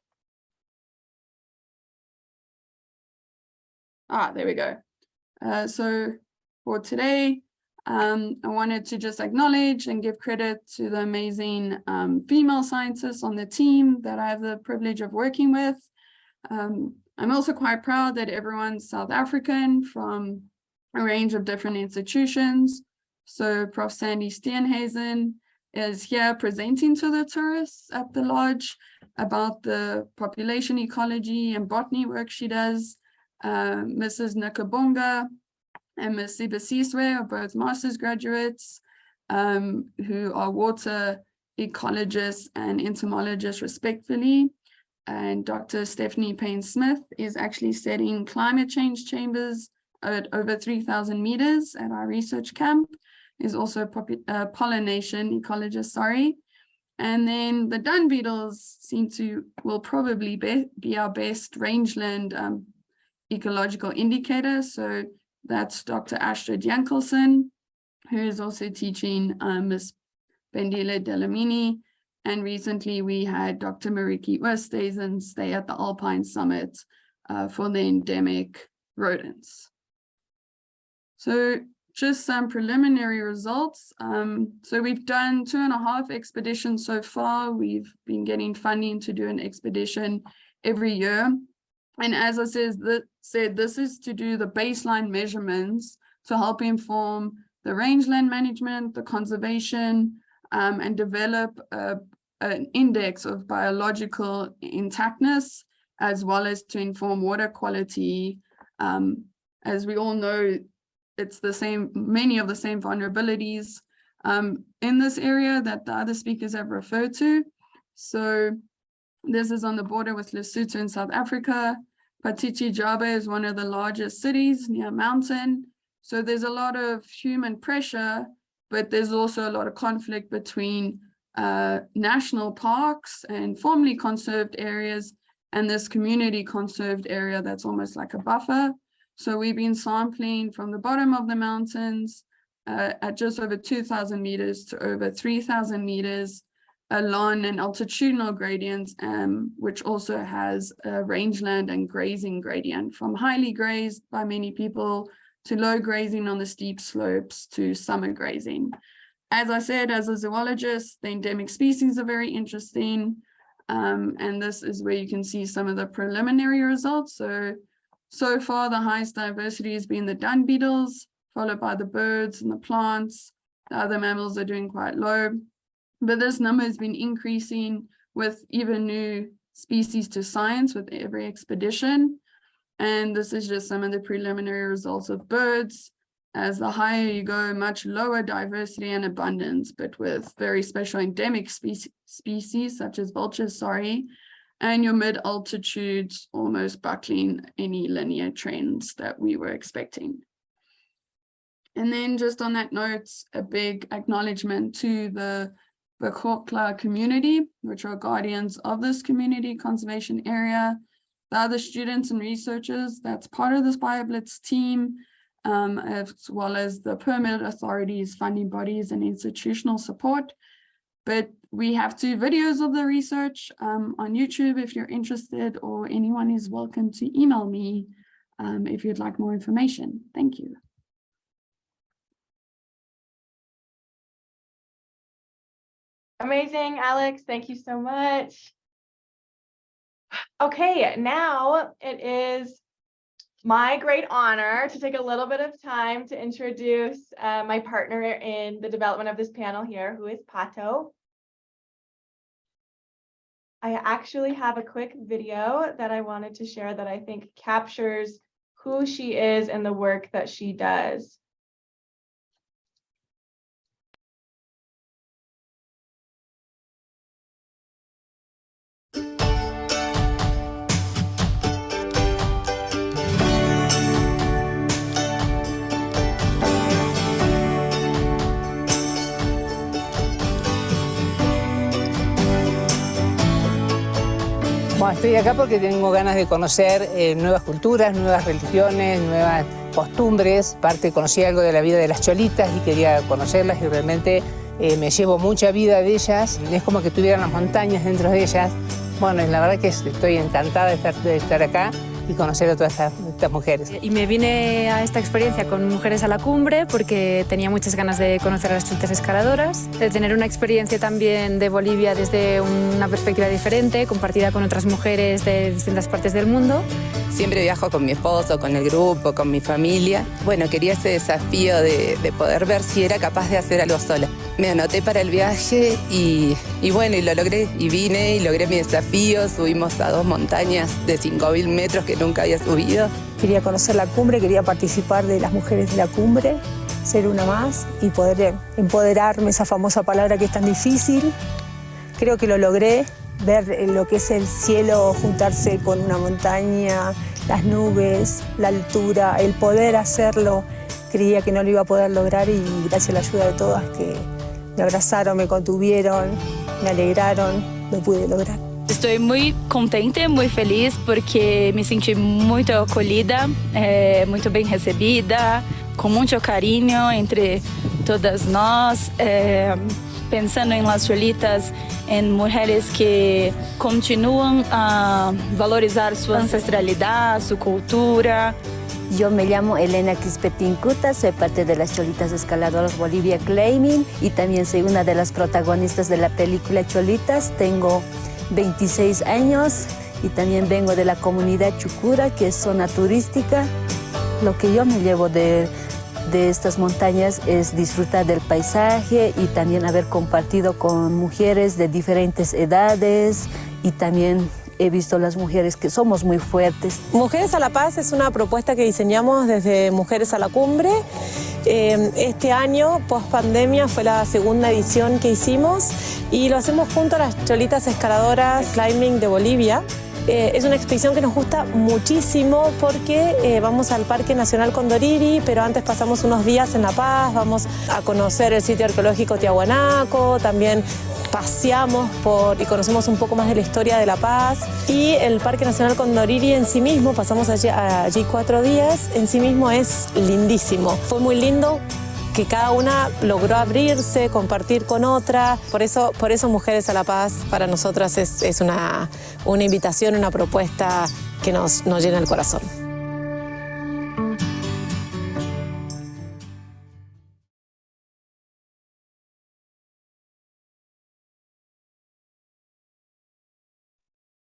Ah, there we go. So for today, I wanted to just acknowledge and give credit to the amazing female scientists on the team that I have the privilege of working with. I'm also quite proud that everyone's South African from a range of different institutions. So Prof. Sandy Steenhuisen is here presenting to the tourists at the lodge about the population ecology and botany work she does. Mrs. Nakabonga and Ms. Sibasiswe are both master's graduates who are water ecologists and entomologists respectively. And Dr. Stephanie Payne-Smith is actually setting climate change chambers at over 3,000 meters at our research camp, is also a pollination ecologist, sorry. And then the dung beetles will probably be our best rangeland ecological indicator. So that's Dr. Astrid Jankelson, who is also teaching Ms. Bendile Delamini. And recently we had Dr. Mariki Oosthuizen stay at the Alpine Summit for the endemic rodents. So just some preliminary results. So we've done 2.5 expeditions so far. We've been getting funding to do an expedition every year. And as I said, this is to do the baseline measurements to help inform the rangeland management, the conservation, and develop an index of biological intactness, as well as to inform water quality. As we all know, it's the same, many of the same vulnerabilities in this area that the other speakers have referred to. So this is on the border with Lesotho in South Africa. Patichi Jabe is one of the largest cities near a mountain. So there's a lot of human pressure, but there's also a lot of conflict between national parks and formerly conserved areas and this community conserved area that's almost like a buffer. So we've been sampling from the bottom of the mountains at just over 2,000 meters to over 3,000 meters along an altitudinal gradient, which also has a rangeland and grazing gradient from highly grazed by many people to low grazing on the steep slopes to summer grazing. As I said, as a zoologist, the endemic species are very interesting. And this is where you can see some of the preliminary results. So far, the highest diversity has been the dung beetles, followed by the birds and the plants. The other mammals are doing quite low. But this number has been increasing with even new species to science with every expedition. And this is just some of the preliminary results of birds. As the higher you go, much lower diversity and abundance, but with very special endemic species such as vultures, and your mid-altitudes almost buckling any linear trends that we were expecting. And then just on that note, a big acknowledgement to the Bakokla community, which are guardians of this community conservation area, the other students and researchers that's part of this BioBlitz team, as well as the permit authorities, funding bodies, and institutional support. But we have 2 videos of the research on YouTube if you're interested, or anyone is welcome to email me if you'd like more information. Thank you. Amazing, Alex. Thank you so much. Okay, now it is my great honor to take a little bit of time to introduce my partner in the development of this panel here, who is Pato. I actually have a quick video that I wanted to share that I think captures who she is and the work that she does. Bueno, estoy acá porque tengo ganas de conocer nuevas culturas, nuevas religiones, nuevas costumbres. Aparte conocí algo de la vida de las cholitas y quería conocerlas y realmente me llevo mucha vida de ellas. Es como que tuvieran las montañas dentro de ellas. Bueno, la verdad que estoy encantada de estar acá y conocer a todas estas mujeres. Y me vine a esta experiencia con Mujeres a la Cumbre porque tenía muchas ganas de conocer a las cholitas escaladoras, de tener una experiencia también de Bolivia desde una perspectiva diferente, compartida con otras mujeres de distintas partes del mundo. Siempre viajo con mi esposo, con el grupo, con mi familia. Bueno, quería ese desafío de poder ver si era capaz de hacer algo sola. Me anoté para el viaje y bueno, y lo logré. Y vine y logré mi desafío. Subimos a 2 montañas de 5.000 metros que nunca había subido. Quería conocer la cumbre, quería participar de las mujeres de la cumbre, ser una más y poder empoderarme, esa famosa palabra que es tan difícil. Creo que lo logré, ver lo que es el cielo, juntarse con una montaña, las nubes, la altura, el poder hacerlo. Creía que no lo iba a poder lograr y gracias a la ayuda de todas que me abrazaron, me contuvieron, me alegraron, lo pude lograr. Estou muito contente, muito feliz, porque me senti muito acolhida, muito bem recebida, com muito carinho entre todas nós, pensando em las cholitas, em mulheres que continuam a valorizar sua ancestralidade, sua cultura. Yo me llamo Elena Quispetincuta, soy parte de las Cholitas Escaladoras Bolivia Claiming y también soy una de las protagonistas de la película Cholitas. Tengo 26 años y también vengo de la comunidad Chucura, que es zona turística. Lo que yo me llevo de estas montañas es disfrutar del paisaje y también haber compartido con mujeres de diferentes edades y también he visto las mujeres que somos muy fuertes. Mujeres a la Paz es una propuesta que diseñamos desde Mujeres a la Cumbre. Este año, post pandemia, fue la segunda edición que hicimos y lo hacemos junto a las Cholitas Escaladoras Climbing de Bolivia. Es una expedición que nos gusta muchísimo porque vamos al Parque Nacional Condoriri, pero antes pasamos unos días en La Paz, vamos a conocer el sitio arqueológico Tiahuanaco, también paseamos y conocemos un poco más de la historia de La Paz. Y el Parque Nacional Condoriri en sí mismo, pasamos allí 4 días, en sí mismo es lindísimo. Fue muy lindo que cada una logró abrirse, compartir con otra. Por eso Mujeres a la Paz para nosotras es una invitación, una propuesta que nos llena el corazón.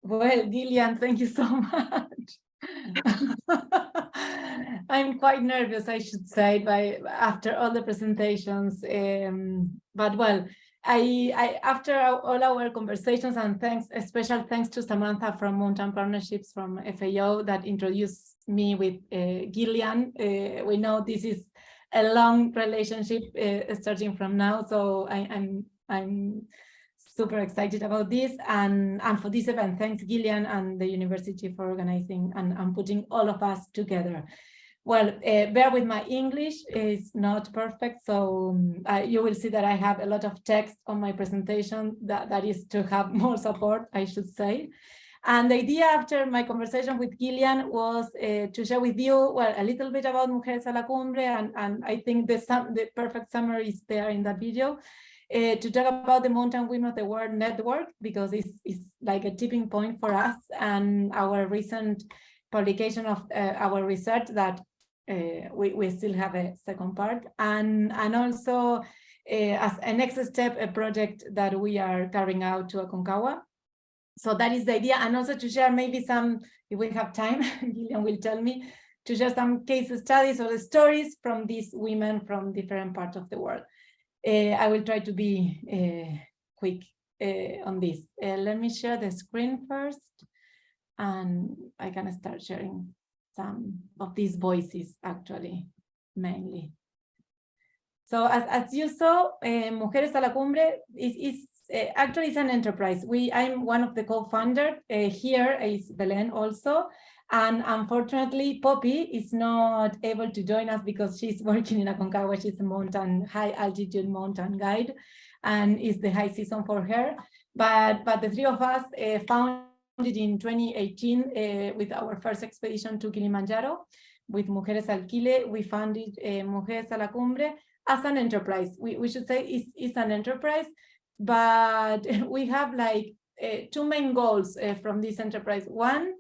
Well, Gillian, thank you so much. I'm quite nervous, I should say, after all the presentations. But well, I after all our conversations, and special thanks to Samantha from Mountain Partnerships from FAO that introduced me with Gillian. We know this is a long relationship starting from now, so I'm super excited about this and for this event. Thanks Gillian and the university for organizing and putting all of us together. Well, bear with my English, it's not perfect, so you will see that I have a lot of text on my presentation that is to have more support, I should say. And the idea after my conversation with Gillian was to share with you, well, a little bit about Mujeres a la Cumbre, and I think the perfect summary is there in that video. To talk about the Mountain Women of the World Network, because it's like a tipping point for us, and our recent publication of our research that we still have a second part, and also as a next step, a project that we are carrying out to Aconcagua. So that is the idea, and also to share maybe some, if we have time, Gillian will tell me, to share some case studies or the stories from these women from different parts of the world. I will try to be quick on this. Let me share the screen first, and I can start sharing some of these voices, actually, mainly. So as you saw, Mujeres a la Cumbre is actually it's an enterprise. I'm one of the co-founders. Here is Belen also. And unfortunately, Poppy is not able to join us because she's working in Aconcagua. She's a high altitude mountain guide, and it's the high season for her. But the three of us found in 2018 with our first expedition to Kilimanjaro with Mujeres al Kile. We founded Mujeres a la Cumbre as an enterprise. We should say it's an enterprise, but we have like two main goals from this enterprise. One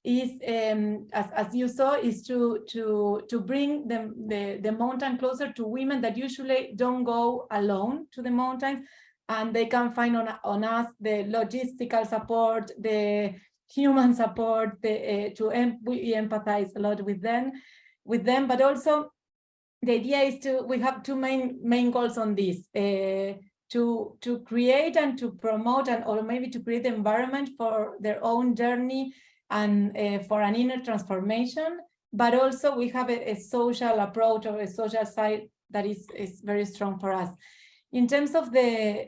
is, as you saw, is to bring the mountain closer to women that usually don't go alone to the mountains, and they can find on us the logistical support, the human support, we empathize a lot with them, but also the idea is we have two main goals on this, to create and to promote or maybe to create the environment for their own journey and for an inner transformation, but also we have a social approach or a social side that is very strong for us. In terms of the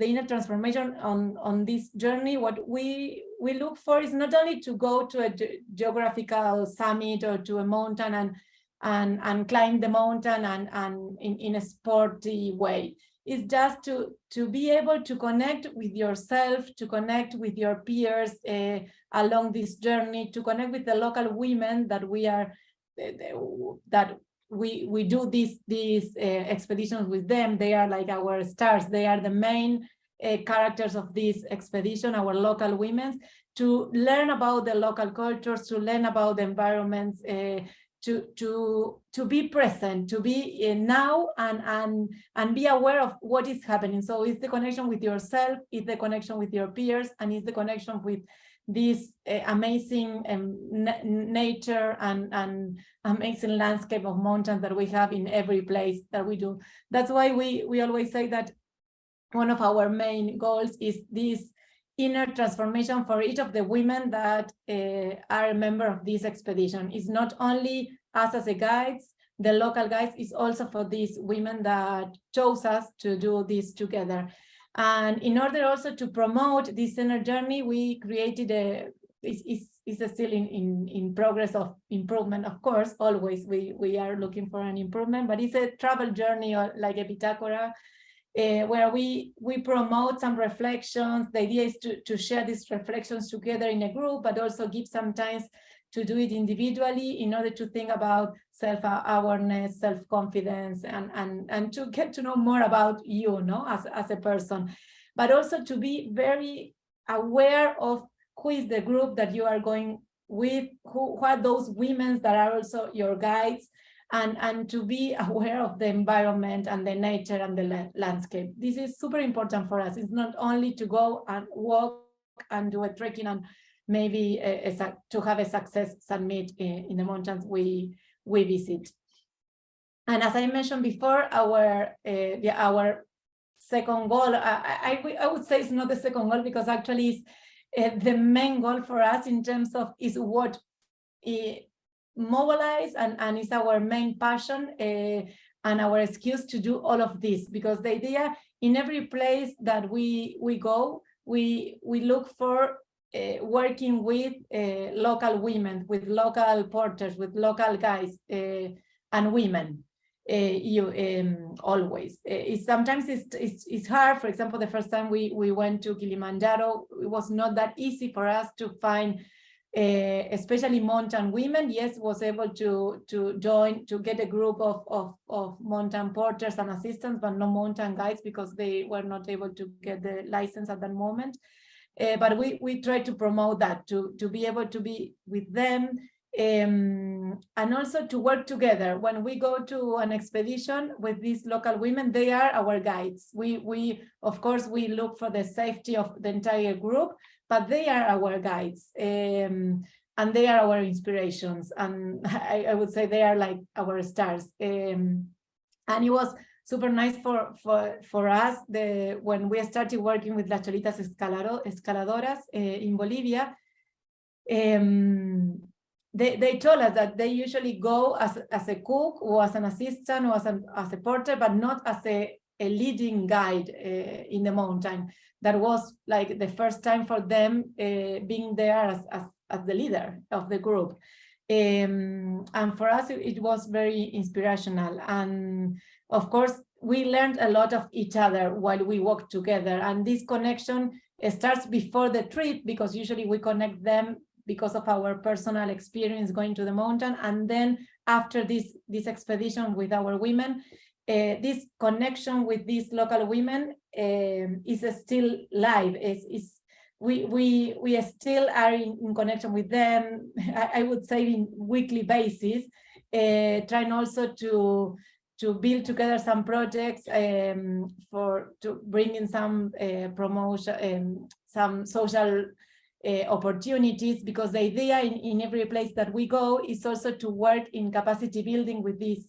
inner transformation on this journey, what we look for is not only to go to a geographical summit or to a mountain and climb the mountain and in a sporty way. It's just to be able to connect with yourself, to connect with your peers along this journey, to connect with the local women that we do these expeditions with them. They are like our stars. They are the main characters of this expedition, our local women, to learn about the local cultures, to learn about the environments, to be present, to be now and be aware of what is happening. So it's the connection with yourself, it's the connection with your peers, and it's the connection with this amazing nature and amazing landscape of mountains that we have in every place that we do. That's why we always say that one of our main goals is this inner transformation for each of the women that are a member of this expedition. It's not only us as a guides, the local guides, it's also for these women that chose us to do this together. And in order also to promote this inner journey, we created it's still in progress of improvement, of course, always we are looking for an improvement, but it's a travel journey or like a Pitacora, where we promote some reflections. The idea is to share these reflections together in a group, but also give some time to do it individually in order to think about self-awareness, self-confidence, and to get to know more about you, as a person, but also to be very aware of who is the group that you are going with, who are those women that are also your guides, and to be aware of the environment and the nature and the landscape. This is super important for us. It's not only to go and walk and do a trekking and maybe to have a success summit in the mountains we visit. And as I mentioned before, our second goal, I would say it's not the second goal, because actually it's the main goal for us in terms of is what mobilize and is our main passion and our excuse to do all of this, because the idea in every place that we go, we look for working with local women, with local porters, with local guys and women. Always. Sometimes it's hard. For example, the first time we went to Kilimanjaro, it was not that easy for us to find especially mountain women. Yes, was able to join, to get a group of mountain porters and assistants, but no mountain guides, because they were not able to get the license at that moment. But we try to promote that, to be able to be with them, and also to work together. When we go to an expedition with these local women, they are our guides. We of course, we look for the safety of the entire group, but they are our guides, and they are our inspirations. And I would say they are like our stars. And it was super nice for us when we started working with Las Cholitas Escaladoras in Bolivia. They told us that they usually go as a cook or as an assistant or as a porter, but not as a leading guide in the mountain. That was like the first time for them being there as the leader of the group. And for us, it was very inspirational. And of course, we learned a lot of each other while we worked together. And this connection starts before the trip, because usually we connect them because of our personal experience going to the mountain. And then after this expedition with our women, this connection with these local women is still live. We still are in connection with them, I would say in weekly basis, trying also to build together some projects to bring in some promotion, some social opportunities, because the idea in every place that we go is also to work in capacity building with this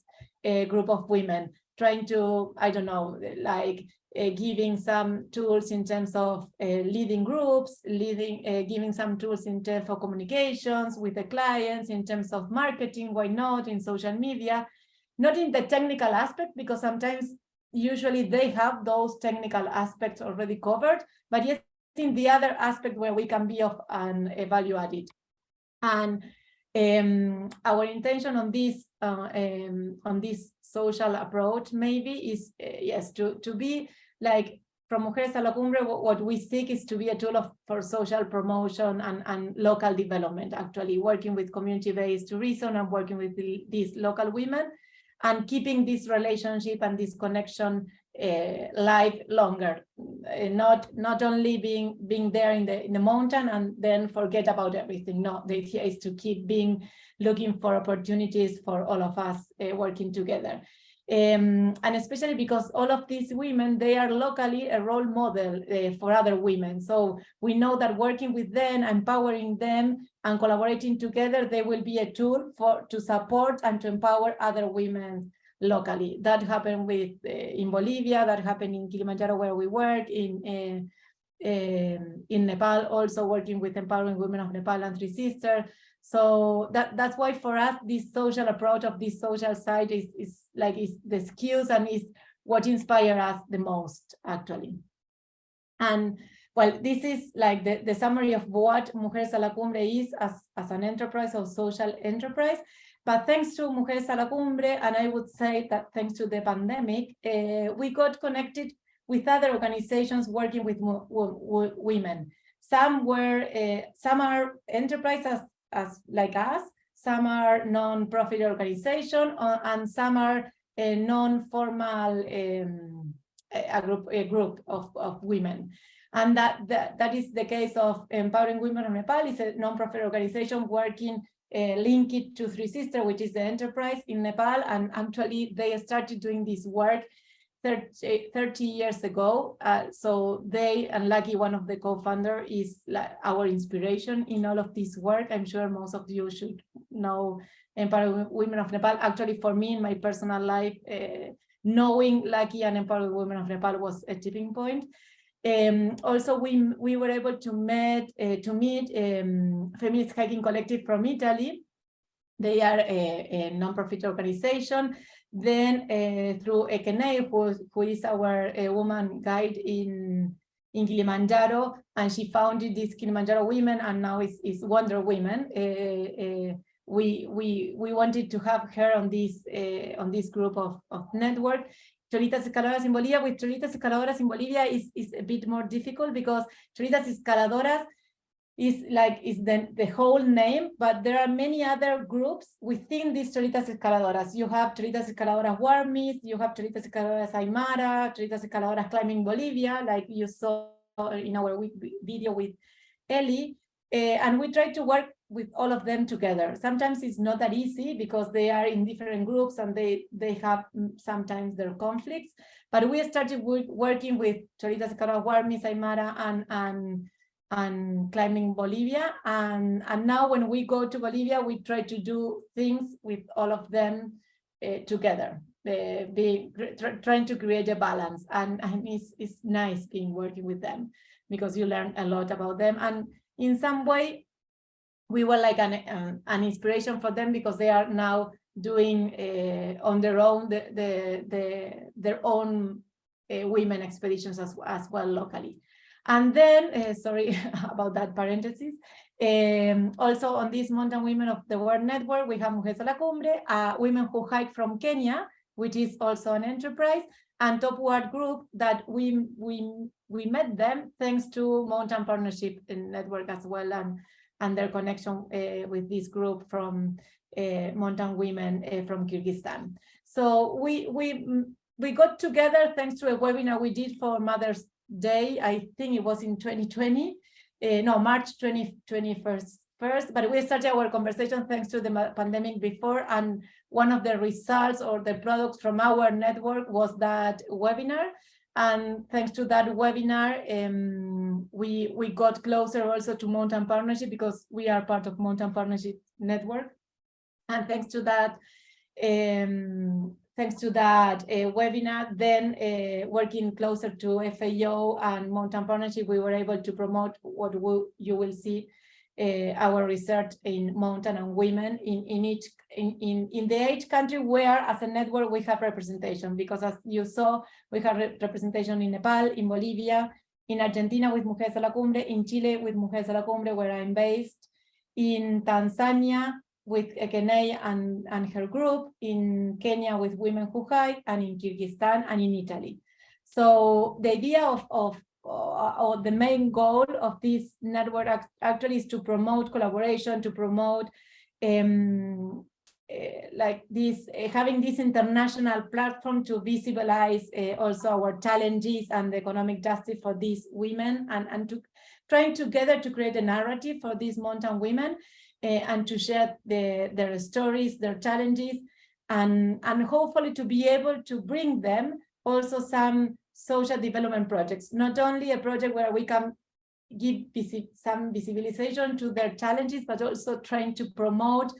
group of women, trying to, I don't know, like giving some tools in terms of leading groups, giving some tools in terms of communications with the clients, in terms of marketing, why not, in social media, not in the technical aspect, because sometimes usually they have those technical aspects already covered, but yes, in the other aspect where we can be of an value added. And our intention on this social approach maybe is yes, to be like, from Mujeres a la Cumbre, what we seek is to be a tool for social promotion and local development, actually working with community-based tourism and working with these local women, and keeping this relationship and this connection live longer, not only being there in the mountain and then forget about everything. No, the idea is to keep looking for opportunities for all of us working together. And especially because all of these women, they are locally a role model for other women. So we know that working with them, empowering them, and collaborating together, they will be a tool to support and to empower other women locally. That happened in Bolivia, that happened in Kilimanjaro where we work, in Nepal, also working with empowering women of Nepal and Three Sisters. So that's why for us, this social approach of this social side is the skills and is what inspires us the most, actually. And well, this is like the summary of what Mujeres a la Cumbre is as an enterprise or social enterprise. But thanks to Mujeres a la Cumbre, and I would say that thanks to the pandemic, we got connected with other organizations working with women. Some are enterprises as like us, some are non-profit organization, and some are a non-formal a group of women. And that is the case of Empowering Women of Nepal. It's a non-profit organization working linked to Three Sisters, which is the enterprise in Nepal. And actually they started doing this work 30 years ago. So they, and Lucky, one of the co-founders, is our inspiration in all of this work. I'm sure most of you should know Empowering Women of Nepal. Actually, for me in my personal life, knowing Lucky and Empowering Women of Nepal was a tipping point. Also, we were able to meet Feminist Hiking Collective from Italy. They are a non-profit organization. Then through Ekene, who is our woman guide in Kilimanjaro, and she founded this Kilimanjaro Women, and now is Wonder Women. We wanted to have her on this group of network. Cholitas Escaladoras in Bolivia. With Cholitas Escaladoras in Bolivia is a bit more difficult, because Cholitas Escaladoras is the whole name, but there are many other groups within these Cholitas Escaladoras. You have Cholitas Escaladoras Warmis, you have Cholitas Escaladoras Aymara, Cholitas Escaladoras Climbing Bolivia, like you saw in our video with Ellie. And we try to work with all of them together. Sometimes it's not that easy because they are in different groups and they have sometimes their conflicts. But we started working with Cholitas Escaladoras Warmis, Aymara, and Climbing Bolivia. And now when we go to Bolivia, we try to do things with all of them together, trying to create a balance. And it's nice working with them, because you learn a lot about them. And in some way, we were like an inspiration for them, because they are now doing on their own their own women expeditions as well locally. And then, sorry about that parenthesis, also on this Mountain Women of the World Network, we have Mujeres a la Cumbre, women who hike from Kenya. which is also an enterprise, and Top Ward Group that we met them thanks to Mountain Partnership Network as well, and their connection with this group from mountain women from Kyrgyzstan. So we got together thanks to a webinar we did for Mother's Day. I think it was in 2020, no, March 2021, but we started our conversation thanks to the pandemic before, and one of the results or the products from our network was that webinar. And thanks to that webinar, we got closer also to Mountain Partnership because we are part of Mountain Partnership Network. And thanks to that webinar, then working closer to FAO and Mountain Partnership, we were able to promote what you will see our research in mountain and women in the each country where as a network we have representation, because as you saw, we have representation in Nepal, in Bolivia, in Argentina with Mujeres a la Cumbre, in Chile with Mujeres a la Cumbre where I'm based, in Tanzania with Ekene and her group, in Kenya with Women Who Hike, and in Kyrgyzstan and in Italy. So the idea of the main goal of this network actually is to promote collaboration, to promote like this, having this international platform to visualize also our challenges and the economic justice for these women, and to trying together to create a narrative for these mountain women and to share their stories, their challenges, and hopefully to be able to bring them also some social development projects, not only a project where we can give some visibilization to their challenges, but also trying to promote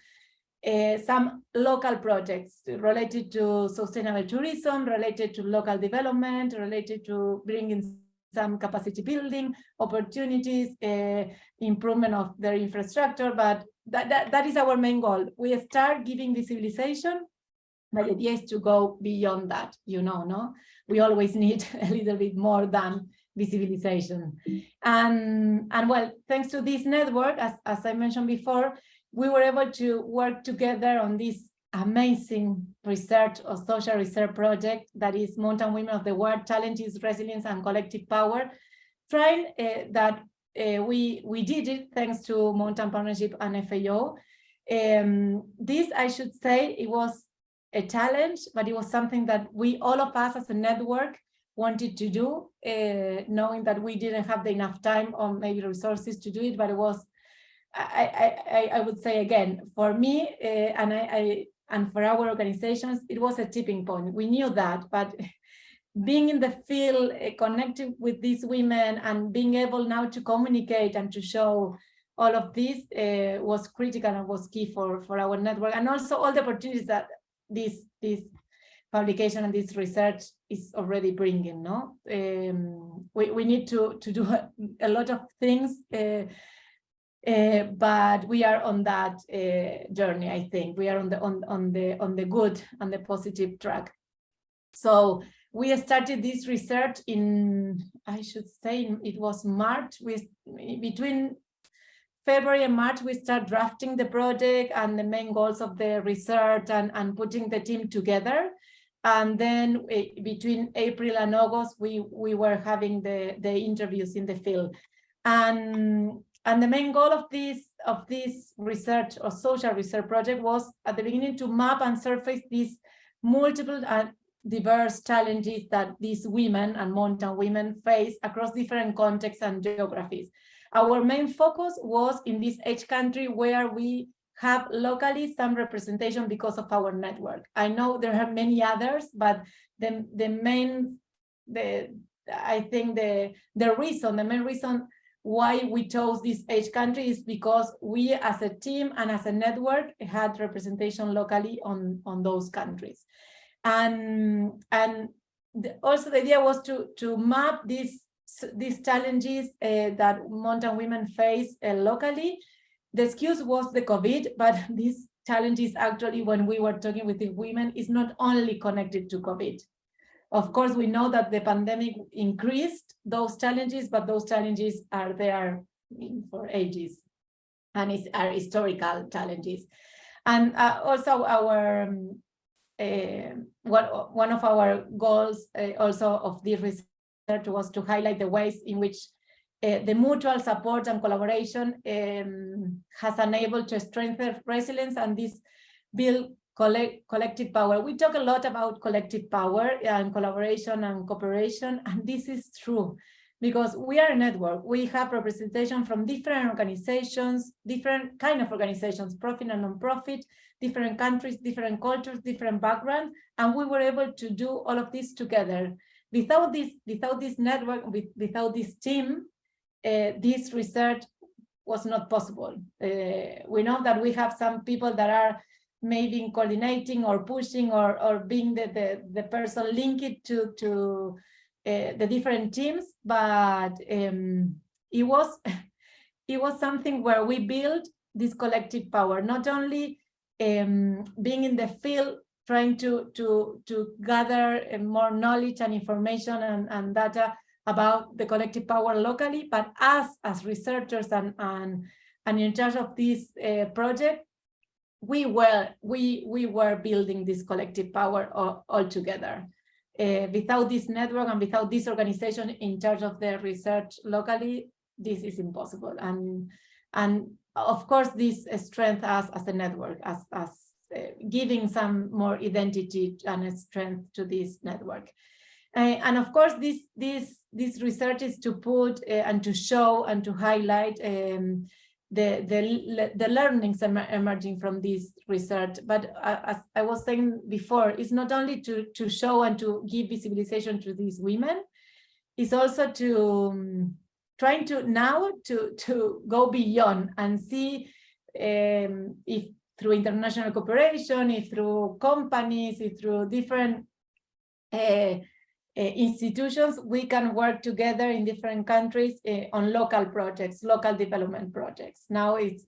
some local projects related to sustainable tourism, related to local development, related to bringing some capacity building opportunities, improvement of their infrastructure. But that is our main goal. We start giving visibilization, but the idea is to go beyond that, you know, no? We always need a little bit more than visibilization. And well, thanks to this network, as I mentioned before, we were able to work together on this amazing research or social research project that is Mountain Women of the World, Challenges, Resilience, and Collective Power, trying that we did it thanks to Mountain Partnership and FAO. This, I should say, it was a challenge, but it was something that all of us as a network wanted to do, knowing that we didn't have enough time or maybe resources to do it, but it was, I would say again, for me and for our organizations, it was a tipping point. We knew that, but being in the field, connecting with these women and being able now to communicate and to show all of this was critical and was key for our network, and also all the opportunities that this publication and this research is already bringing. No, we need to do a lot of things, but we are on that journey. I think we are on the good and the positive track. So we started this research in, I should say, it was March. Between February and March, we start drafting the project and the main goals of the research and putting the team together. And then between April and August, we were having the interviews in the field. And the main goal of this research or social research project was at the beginning to map and surface these multiple and diverse challenges that these women and mountain women face across different contexts and geographies. Our main focus was in this each country where we have locally some representation because of our network. I know there are many others, but the main reason why we chose this each country is because we as a team and as a network had representation locally on those countries. And also the idea was to map these challenges that mountain women face locally. The excuse was the COVID, but these challenges actually, when we were talking with the women, is not only connected to COVID. Of course, we know that the pandemic increased those challenges, but those challenges are there for ages and are historical challenges. And also one of our goals also of this research was to highlight the ways in which the mutual support and collaboration has enabled to strengthen resilience and this build collective power. We talk a lot about collective power and collaboration and cooperation, and this is true because we are a network. We have representation from different organizations, different kind of organizations, profit and non-profit, different countries, different cultures, different backgrounds, and we were able to do all of this together. Without this network, without this team, this research was not possible. We know that we have some people that are maybe coordinating or pushing or being the person linked to the different teams, but it was something where we built this collective power, not only being in the field trying to gather more knowledge and information and data about the collective power locally, but us as researchers and in charge of this project, we were building this collective power all together. Without this network and without this organization in charge of the research locally, this is impossible. And of course, this strengthens us as a network, as giving some more identity and strength to this network. And of course, this research is to put and to show and to highlight the learnings emerging from this research. But as I was saying before, it's not only to show and to give visibilization to these women, it's also to trying to now to go beyond and see if through international cooperation, if through companies, if through different institutions, we can work together in different countries on local projects, local development projects. Now it's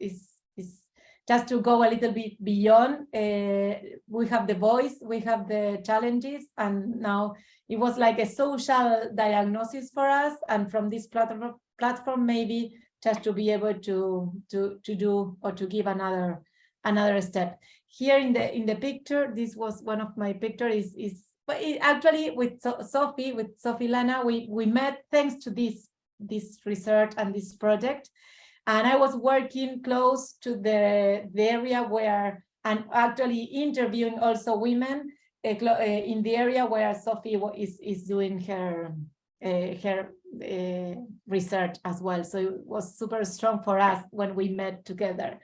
just to go a little bit beyond. We have the voice, we have the challenges, and now it was like a social diagnosis for us. And from this platform, maybe just to be able to do or to give another step. Here in the picture, this was one of my pictures. But actually, with Sofía Lana, we met thanks to this research and this project, and I was working close to the area where, and actually interviewing also women in the area where Sofía is doing her research as well. So it was super strong for us when we met together.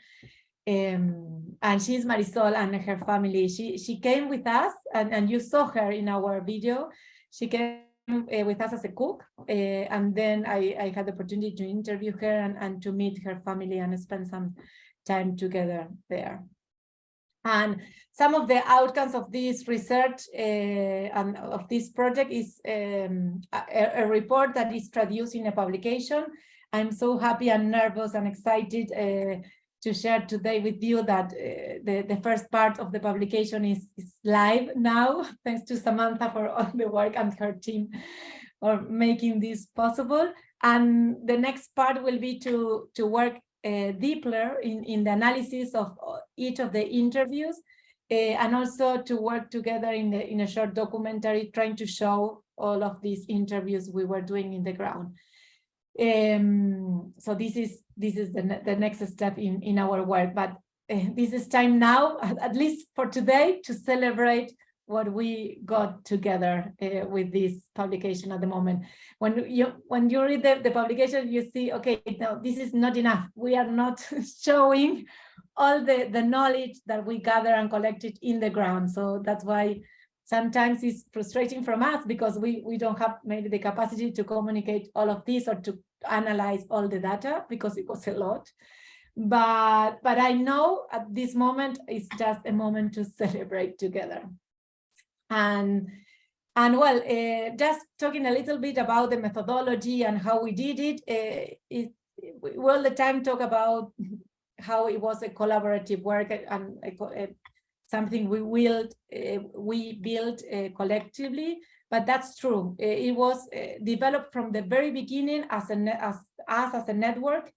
And she's Marisol and her family. She came with us, and you saw her in our video. She came with us as a cook, and then I had the opportunity to interview her and to meet her family and spend some time together there. And some of the outcomes of this research and of this project is a report that is traduced in a publication. I'm so happy and nervous and excited to share today with you that the first part of the publication is live now, thanks to Samantha for all the work and her team for making this possible. And the next part will be to work deeper in the analysis of each of the interviews, and also to work together in a short documentary trying to show all of these interviews we were doing in the ground. So this is the next step in our work, but this is time now, at least for today, to celebrate what we got together with this publication at the moment. When you read the publication, you see, okay, no, this is not enough. We are not showing all the knowledge that we gather and collected in the ground. So that's why sometimes it's frustrating from us, because we don't have maybe the capacity to communicate all of this or to analyze all the data, because it was a lot. But I know at this moment it's just a moment to celebrate together. And well, just talking a little bit about the methodology and how we did it, we all the time talk about how it was a collaborative work and something we built collectively, but that's true. It was developed from the very beginning as a network,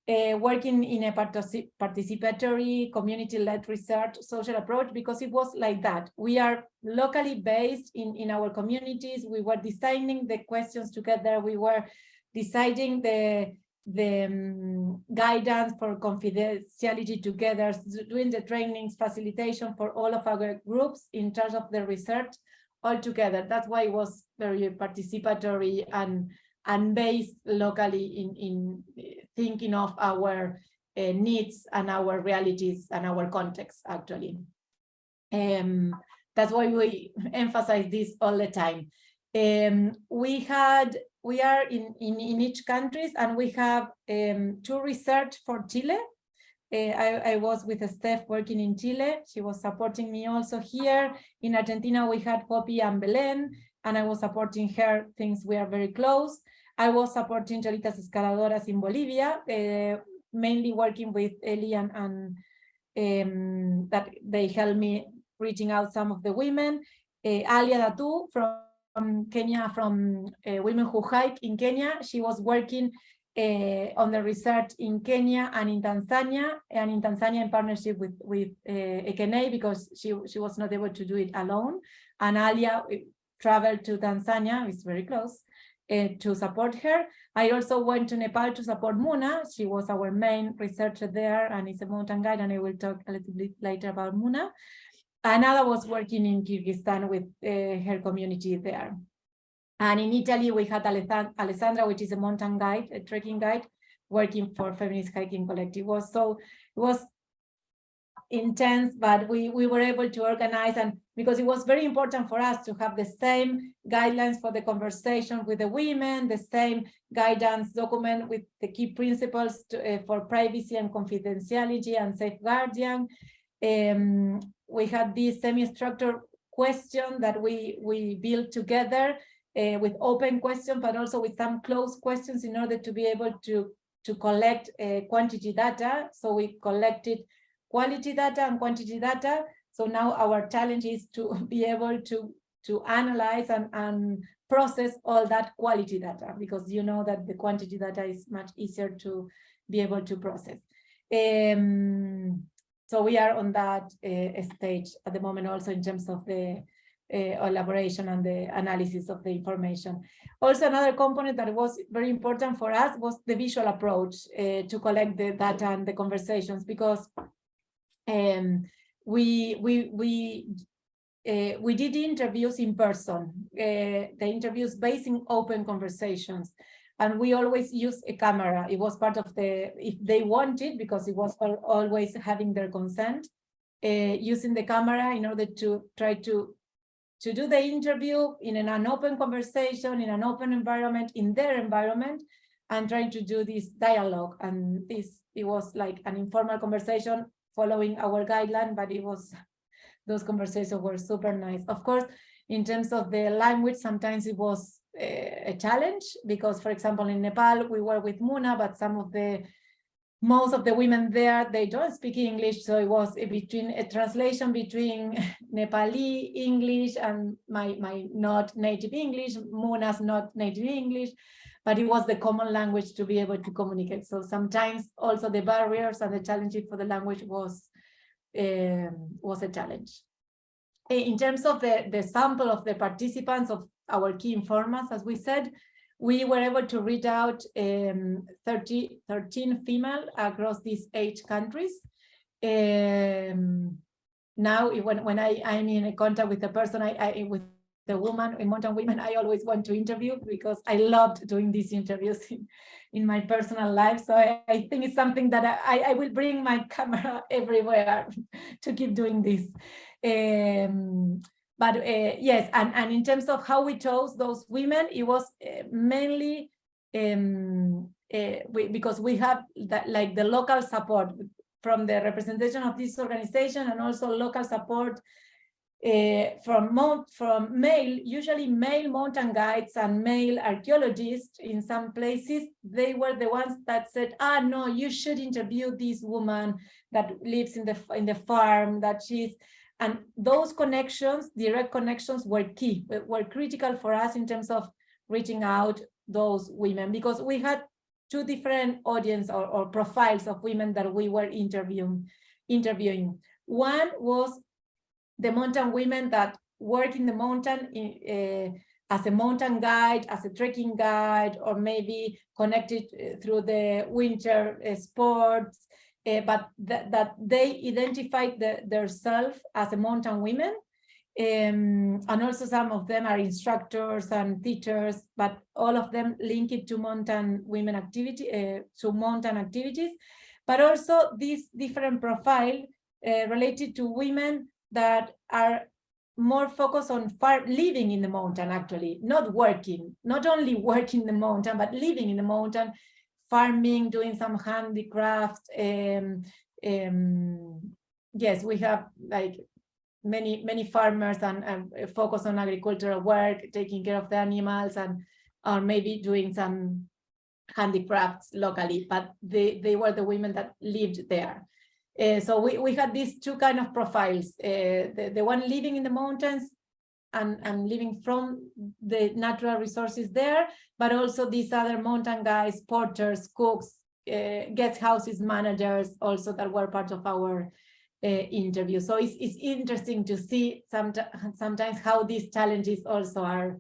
working in a participatory, community-led research social approach, because it was like that. We are locally based in our communities. We were designing the questions together. We were deciding the guidance for confidentiality together, doing the trainings, facilitation for all of our groups in charge of the research all together. That's why it was very participatory and based locally in thinking of our needs and our realities and our context, actually. That's why we emphasize this all the time. We are in each countries, and we have 2 research for Chile. I was with Steph working in Chile. She was supporting me also here. In Argentina, we had Poppy and Belén, and I was supporting her, things we are very close. I was supporting Cholitas Escaladoras in Bolivia, mainly working with Eli and that they helped me reaching out some of the women. Alia Datu from Kenya, from Women Who Hike in Kenya. She was working on the research in Kenya and in Tanzania, in partnership with Ekene, because she was not able to do it alone. And Alia traveled to Tanzania, it's very close, to support her. I also went to Nepal to support Muna. She was our main researcher there, and is a mountain guide, and I will talk a little bit later about Muna. Another was working in Kyrgyzstan with her community there. And in Italy, we had Alessandra, which is a mountain guide, a trekking guide, working for Feminist Hiking Collective. It was intense, but we were able to organize, and because it was very important for us to have the same guidelines for the conversation with the women, the same guidance document with the key principles for privacy and confidentiality and safeguarding. We had this semi-structured question that we built together with open questions, but also with some closed questions in order to be able to collect quantity data. So we collected quality data and quantity data. So now our challenge is to be able to analyze and process all that quality data, because you know that the quantity data is much easier to be able to process. So we are on that stage at the moment, also in terms of the elaboration and the analysis of the information. Also, another component that was very important for us was the visual approach to collect the data and the conversations, because we did interviews in person, the interviews based in open conversations, and we always use a camera. It was part of if they wanted, because it was always having their consent, using the camera in order to try to do the interview in an open conversation, in an open environment, in their environment, and trying to do this dialogue. And it was like an informal conversation following our guideline, but those conversations were super nice. Of course, in terms of the language, sometimes it was a challenge, because, for example, in Nepal, we were with Muna, but most of the women there, they don't speak English, so it was a translation between Nepali English and my not native English, Muna's not native English, but it was the common language to be able to communicate. So sometimes also the barriers and the challenges for the language was a challenge. In terms of the sample of the participants, of our key informants, as we said, we were able to read out 13 female across these 8 countries. Now, when I'm in a contact with a person, with the woman, mountain women, I always want to interview, because I loved doing these interviews in my personal life. So I think it's something that I will bring my camera everywhere to keep doing this. But yes, and in terms of how we chose those women, it was mainly because we have the local support from the representation of this organization, and also local support from usually male mountain guides and male archaeologists in some places. They were the ones that said, no, you should interview this woman that lives in the farm, that she's. And those connections, direct connections, were key, were critical for us in terms of reaching out those women, because we had two different audience or profiles of women that we were interviewing. One was the mountain women that work in the mountain as a mountain guide, as a trekking guide, or maybe connected through the winter sports, but that they identified themselves as a mountain women. And also some of them are instructors and teachers, but all of them link it to mountain women activity, to mountain activities, but also this different profile related to women that are more focused on living in the mountain, actually, not working, not only working in the mountain, but living in the mountain, farming, doing some handicraft. Yes, we have like many farmers and focus on agricultural work, taking care of the animals, and or maybe doing some handicrafts locally, but they were the women that lived there. So we had these two kind of profiles, the one living in the mountains and living from the natural resources there, but also these other mountain guys, porters, cooks, guest houses managers also that were part of our interview. So it's interesting to see sometimes how these challenges also are,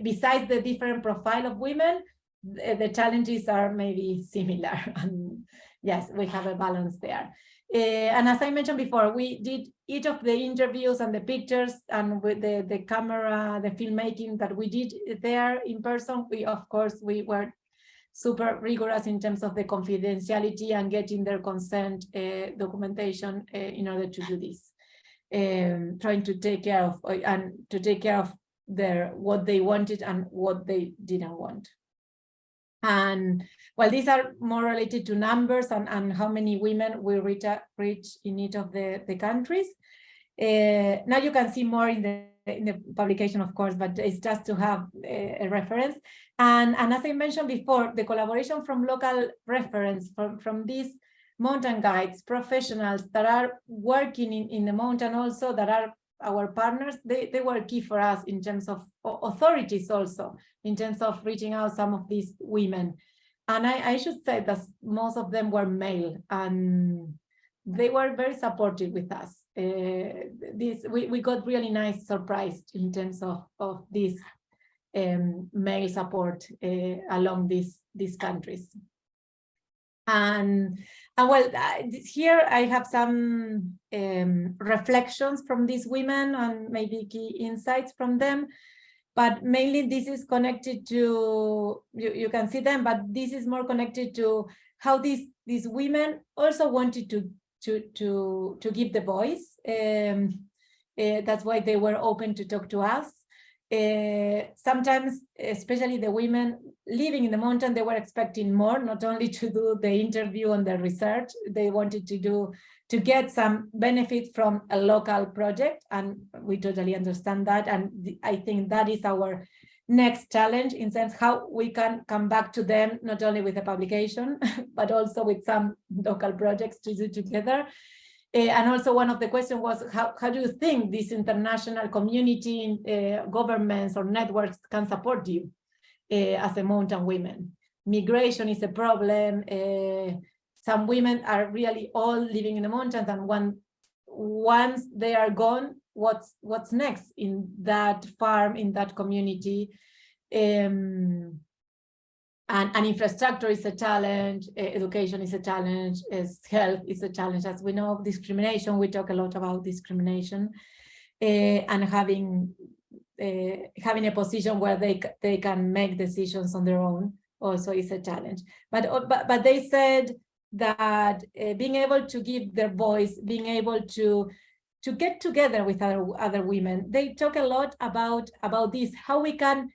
besides the different profile of women, the challenges are maybe similar. And yes, we have a balance there. And as I mentioned before, we did each of the interviews and the pictures and with the camera, the filmmaking that we did there in person. Of course, we were super rigorous in terms of the confidentiality and getting their consent documentation in order to do this. Trying to take care of what they wanted and what they didn't want. And well, these are more related to numbers and how many women we reach in each of the countries. Now you can see more in the publication, of course, but it's just to have a reference. And as I mentioned before, the collaboration from local reference, from these mountain guides, professionals that are working in the mountain also, that are our partners, they were key for us in terms of authorities also, in terms of reaching out some of these women. And I should say that most of them were male, and they were very supportive with us. We got really nice surprise in terms of this male support along these countries. And well, here I have some reflections from these women and maybe key insights from them. But mainly this is connected to, you can see them, but this is more connected to how these women also wanted to give the voice. That's why they were open to talk to us. Sometimes, especially the women living in the mountain, they were expecting more, not only to do the interview and the research, they wanted to get some benefit from a local project, and we totally understand that. And I think that is our next challenge, in sense how we can come back to them, not only with a publication, but also with some local projects to do together. And also one of the questions was, how do you think this international community, governments or networks can support you as a mountain women? Migration is a problem. Some women are really all living in the mountains, and once they are gone, what's next in that farm, in that community? And infrastructure is a challenge, education is a challenge, health is a challenge. As we know, discrimination, we talk a lot about discrimination, and having a position where they can make decisions on their own also is a challenge. But they said that being able to give their voice, being able to get together with other women, they talk a lot about this, how we can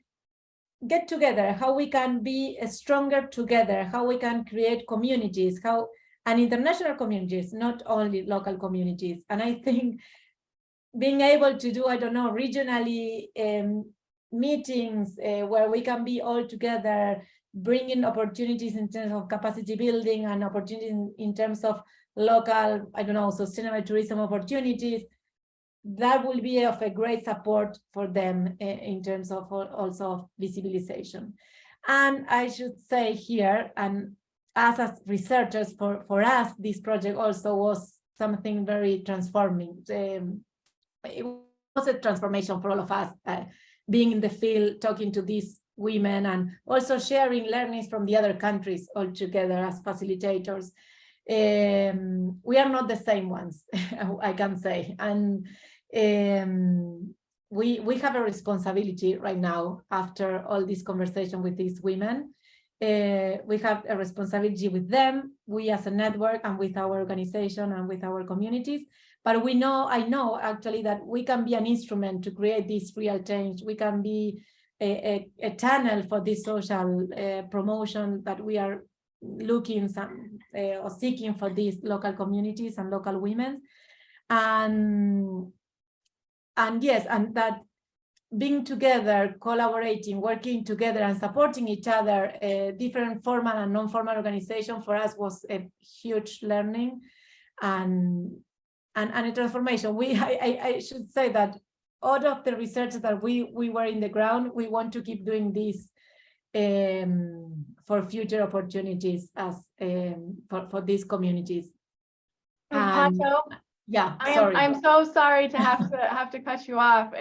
get together, how we can be stronger together, how we can create communities, and international communities, not only local communities. And I think being able to do, I don't know, regionally meetings where we can be all together, bringing opportunities in terms of capacity building and opportunities in terms of local, I don't know, sustainable tourism opportunities, that will be of a great support for them in terms of also visibilization. And I should say here, and as researchers, for us, this project also was something very transforming. It was a transformation for all of us, being in the field, talking to these women, and also sharing learnings from the other countries all together as facilitators. We are not the same ones, I can say. And we have a responsibility right now after all this conversation with these women. We have a responsibility with them, we as a network, and with our organization and with our communities. But I know actually that we can be an instrument to create this real change. We can be a channel for this social promotion that we are looking or seeking for these local communities and local women. And yes, and that being together, collaborating, working together and supporting each other, different formal and non-formal organization for us was a huge learning and a transformation. I should say that all of the research that we were in the ground, we want to keep doing this for future opportunities as for these communities. Pato, yeah, sorry. I'm so sorry to have to cut you off.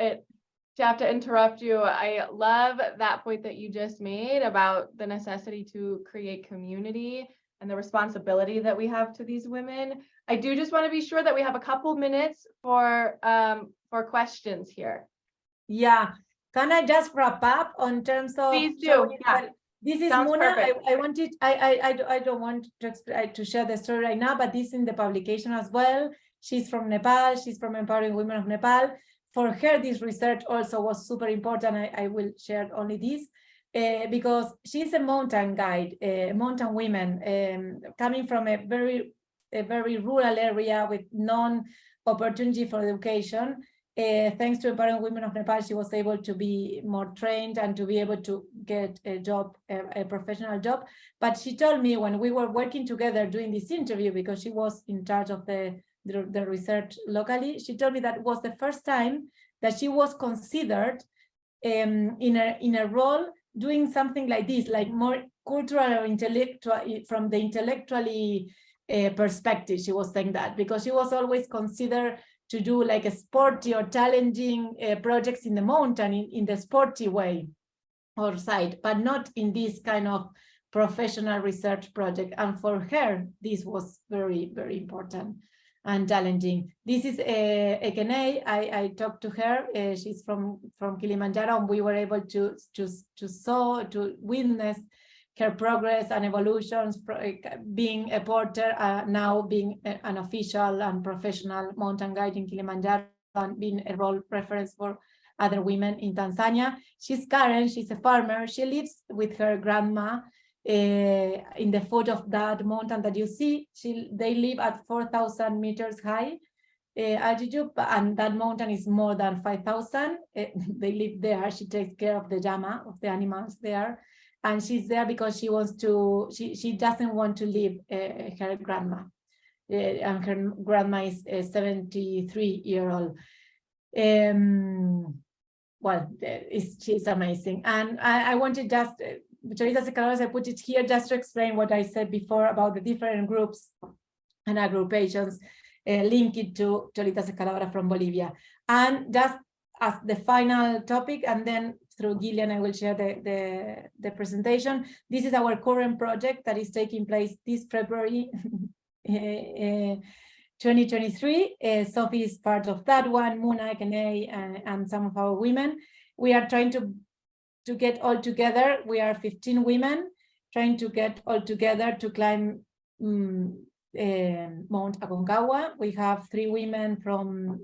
To have to interrupt you. I love that point that you just made about the necessity to create community and the responsibility that we have to these women. I do just want to be sure that we have a couple minutes for questions here. Yeah, can I just wrap up on terms of? Please do. Yeah. This is Sounds Muna. perfect. I don't want to share the story right now, but this is in the publication as well. She's from Nepal. She's from Empowering Women of Nepal. For her, this research also was super important. I will share only this because she's a mountain guide, mountain women coming from a very rural area with non-opportunity for education. Thanks to Empowering Women of Nepal, she was able to be more trained and to be able to get a job, a professional job. But she told me when we were working together doing this interview, because she was in charge of the research locally, she told me that it was the first time that she was considered in a role doing something like this, like more cultural or intellectual, from the intellectually perspective. She was saying that because she was always considered to do like a sporty or challenging projects in the mountain in the sporty way or side, but not in this kind of professional research project. And for her, this was very, very important and challenging. This is Ekene. I talked to her. She's from Kilimanjaro, and we were able to witness her progress and evolutions, being a porter, now being an official and professional mountain guide in Kilimanjaro, and being a role reference for other women in Tanzania. She's Karen. She's a farmer. She lives with her grandma in the foot of that mountain that you see. They live at 4,000 meters high altitude, and that mountain is more than 5,000. They live there. She takes care of the llama, of the animals there, and she's there because she wants to. She doesn't want to leave her grandma, and her grandma is a 73-year-old. Well, she's amazing, and I wanted just. Cholitas Escaladoras, I put it here just to explain what I said before about the different groups and agrupations linked to Cholitas Escaladoras from Bolivia. And just as the final topic, and then through Gillian, I will share the presentation. This is our current project that is taking place this February 2023. Sophie is part of that one, Muna, Ekene, and some of our women. We are trying to get all together. We are 15 women trying to get all together to climb Mount Aconcagua. We have 3 women from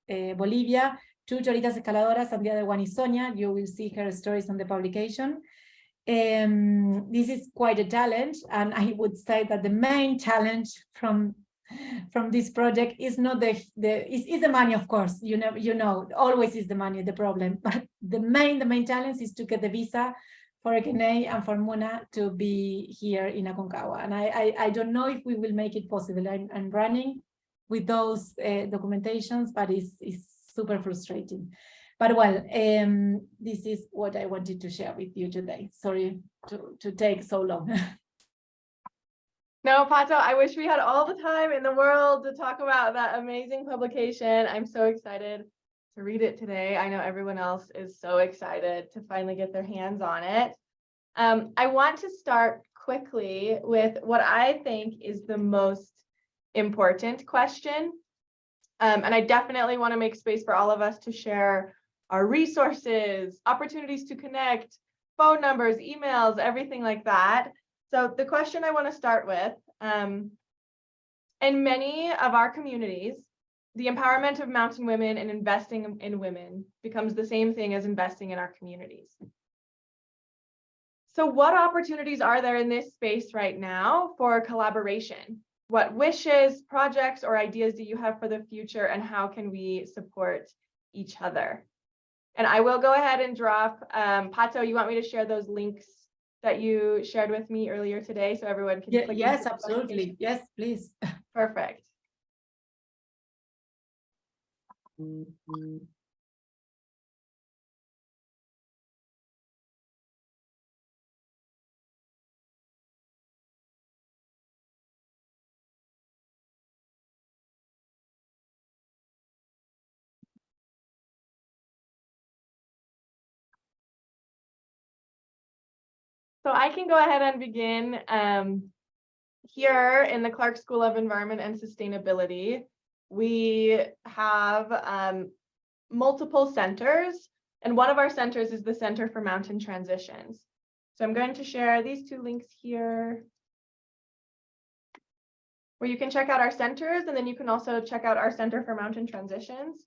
Bolivia, 2 Cholitas Escaladoras, and the other one is Sonia. You will see her stories on the publication. This is quite a challenge, and I would say that the main challenge from this project is not the money, of course. You know, always is the money the problem, but the main challenge is to get the visa for Ekene and for Muna to be here in Aconcagua. And I don't know if we will make it possible. I'm running with those documentations, but it's super frustrating. But well, this is what I wanted to share with you today. Sorry to take so long. No, Pato, I wish we had all the time in the world to talk about that amazing publication. I'm so excited to read it today. I know everyone else is so excited to finally get their hands on it. I want to start quickly with what I think is the most important question. And I definitely want to make space for all of us to share our resources, opportunities to connect, phone numbers, emails, everything like that. So the question I want to start with, in many of our communities, the empowerment of mountain women and investing in women becomes the same thing as investing in our communities. So what opportunities are there in this space right now for collaboration? What wishes, projects, or ideas do you have for the future, and how can we support each other? And I will go ahead and drop, Pato, you want me to share those links that you shared with me earlier today so everyone can click? Yes, absolutely. Yes, please. Perfect. So I can go ahead and begin. Here in the Clark School of Environment and Sustainability, we have multiple centers, and one of our centers is the Center for Mountain Transitions. So I'm going to share these two links here, where you can check out our centers, and then you can also check out our Center for Mountain Transitions.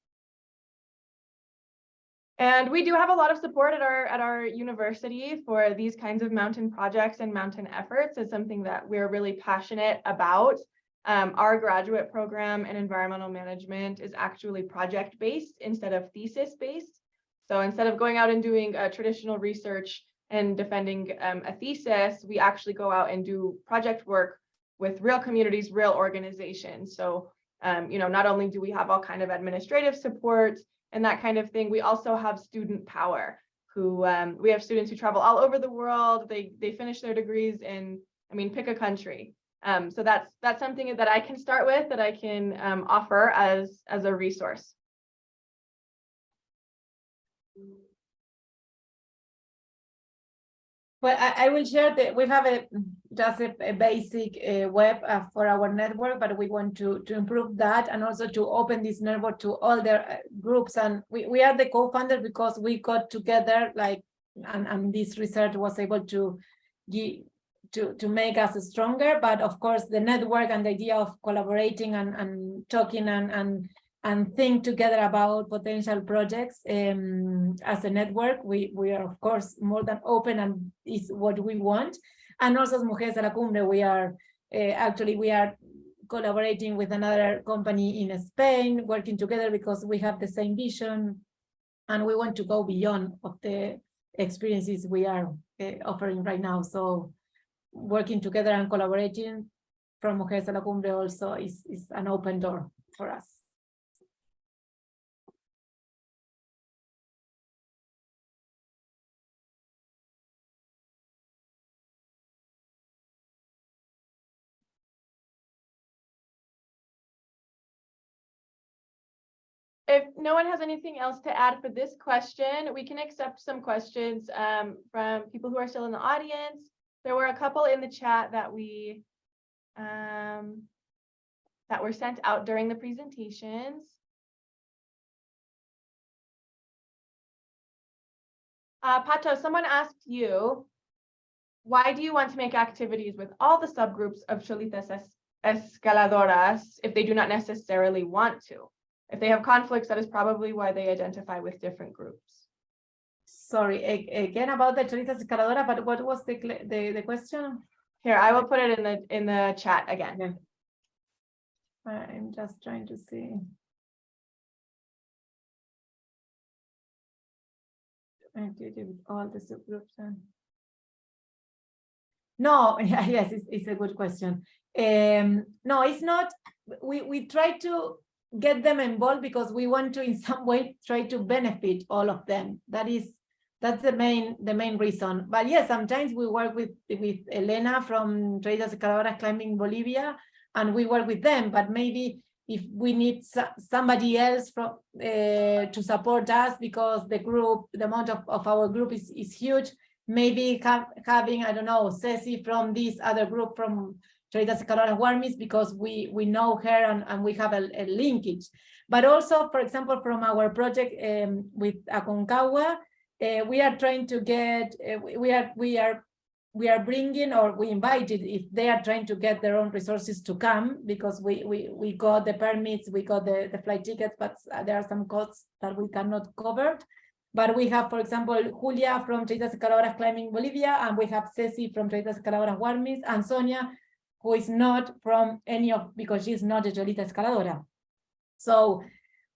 And we do have a lot of support at our university for these kinds of mountain projects and mountain efforts. It's something that we're really passionate about. Our graduate program in environmental management is actually project-based instead of thesis-based. So instead of going out and doing traditional research and defending a thesis, we actually go out and do project work with real communities, real organizations. So not only do we have all kind of administrative support and that kind of thing, we also have student power, who we have students who travel all over the world. They finish their degrees in, pick a country. So that's something that I can start with, that I can offer as a resource. Well, I will share that we have just a basic web for our network, but we want to improve that and also to open this network to all the groups. And we are the co-founders because we got together, and this research was able to make us stronger. But of course, the network and the idea of collaborating and talking and think together about potential projects as a network, we are of course more than open, and is what we want. And also as Mujeres a la Cumbre, we are collaborating with another company in Spain, working together because we have the same vision, and we want to go beyond of the experiences we are offering right now. So working together and collaborating from Mujeres a la Cumbre also is an open door for us. If no one has anything else to add for this question, we can accept some questions from people who are still in the audience. There were a couple in the chat that were sent out during the presentations. Pato, someone asked you, why do you want to make activities with all the subgroups of Cholitas escaladoras if they do not necessarily want to? If they have conflicts, that is probably why they identify with different groups. Sorry, again about the Cholitas escaladoras, but what was the question? Here, I will put it in the chat again. Okay. I'm just trying to see. All the subgroups. No, yes, it's a good question. No, it's not. We try to get them involved because we want to in some way try to benefit all of them. That's the main reason. But yes, sometimes we work with Elena from Traditas Escaladoras Climbing Bolivia, and we work with them. But maybe if we need somebody else from to support us because the amount of our group is huge, maybe having, I don't know, Ceci from this other group from Traditas Escaladoras Warmis, because we know her and we have a linkage. But also, for example, from our project with Aconcagua, we are trying to get, we are bringing, or we invited, if they are trying to get their own resources to come, because we got the permits, we got the flight tickets, but there are some costs that we cannot cover. But we have, for example, Julia from Traditas Escaladoras Climbing Bolivia, and we have Ceci from Traditas Escaladoras Warmis, and Sonia, who is not from any of, because she's not a Cholita Escaladora. So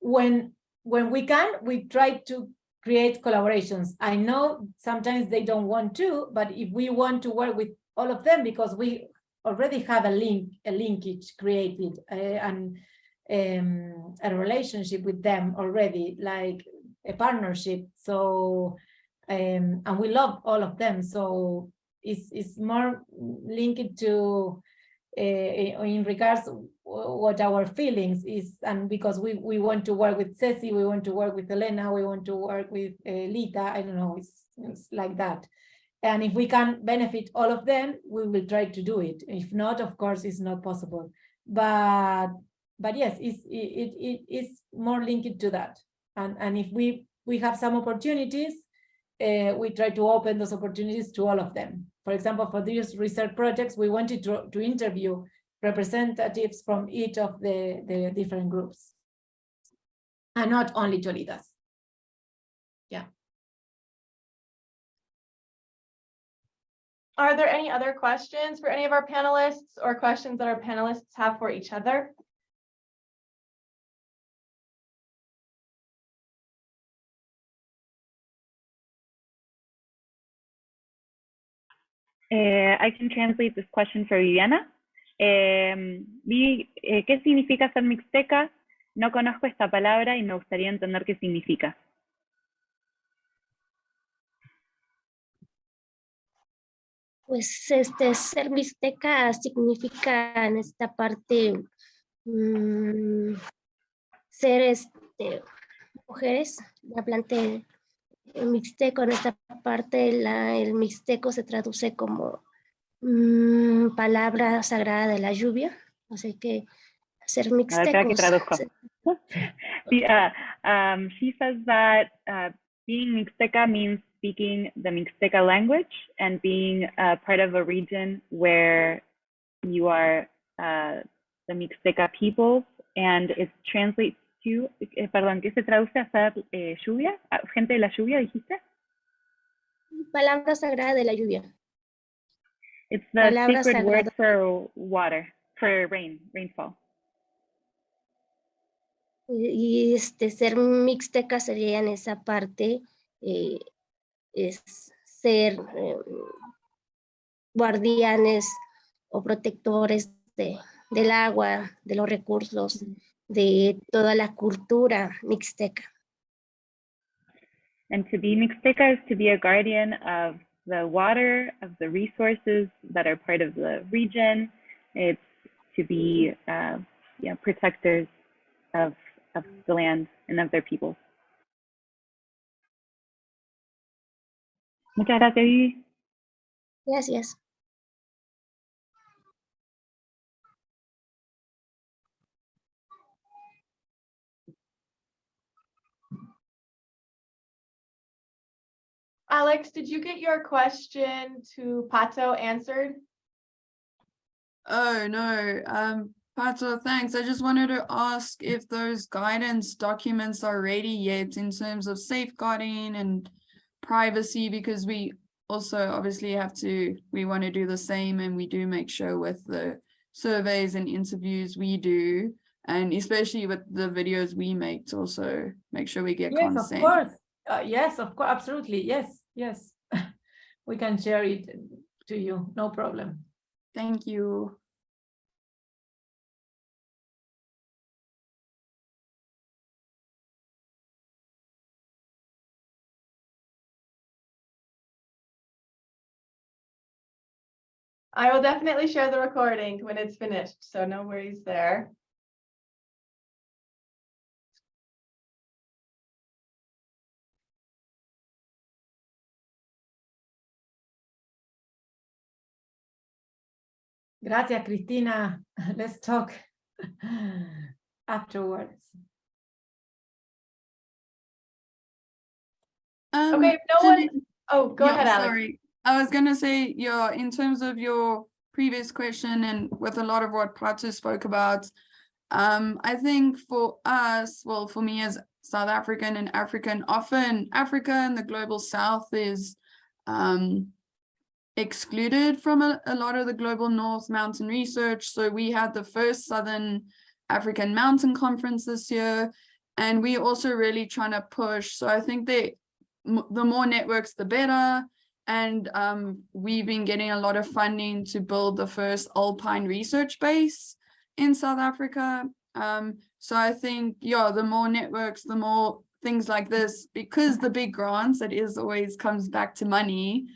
when we can, we try to create collaborations. I know sometimes they don't want to, but if we want to work with all of them, because we already have a linkage created and a relationship with them already, like a partnership. So and we love all of them. So it's more linked to in regards what our feelings is, and because we want to work with Ceci, we want to work with Elena, we want to work with Lita, I don't know, it's like that. And if we can benefit all of them, we will try to do it. If not, of course, it's not possible. But yes, it's more linked to that. And if we have some opportunities, we try to open those opportunities to all of them. For example, for these research projects, we wanted to interview representatives from each of the different groups, and not only Cholitas. Yeah. Are there any other questions for any of our panelists, or questions that our panelists have for each other? I can translate this question for Viviana. ¿Qué significa ser mixteca? No conozco esta palabra y me gustaría entender qué significa. Pues ser mixteca significa en esta parte ser mujeres, hablante mixteco. En esta parte el mixteco se traduce como palabra sagrada de la lluvia, así que ser mixtecos. She says that being Mixteca means speaking the Mixteca language and being part of a region where you are the Mixteca peoples, and it translates to, perdón, ¿qué se traduce a ser lluvia? ¿Gente de la lluvia, dijiste? Palabra sagrada de la lluvia. It's the sacred word for water, for rainfall. Y ser mixteca sería en esa parte, es ser guardianes o protectores del agua, de los recursos, de toda la cultura mixteca. And to be Mixteca is to be a guardian of the water, of the resources that are part of the region. It's to be protectors of the land and of their people. Muchas gracias, Vivi. Gracias. Alex, did you get your question to Pato answered? Oh, no. Pato, thanks. I just wanted to ask if those guidance documents are ready yet in terms of safeguarding and privacy, because we also obviously we want to do the same, and we do make sure with the surveys and interviews we do, and especially with the videos we make, to also make sure we get consent. Of course. Yes, of course, absolutely. Yes. We can share it to you, no problem. Thank you. I will definitely share the recording when it's finished, so no worries there. Gracias, Cristina. Let's talk afterwards. Okay, if no one. Oh, go ahead, Alex. Sorry. I was going to say, yeah, in terms of your previous question and with a lot of what Plato spoke about, I think for us, well, for me as South African and African, often Africa and the global South is excluded from a lot of the global North mountain research. So we had the first Southern African Mountain Conference this year, and we're also really trying to push. So I think the more networks, the better. And we've been getting a lot of funding to build the first alpine research base in South Africa. So I think, yeah, the more networks, the more things like this, because the big grants, it is always comes back to money.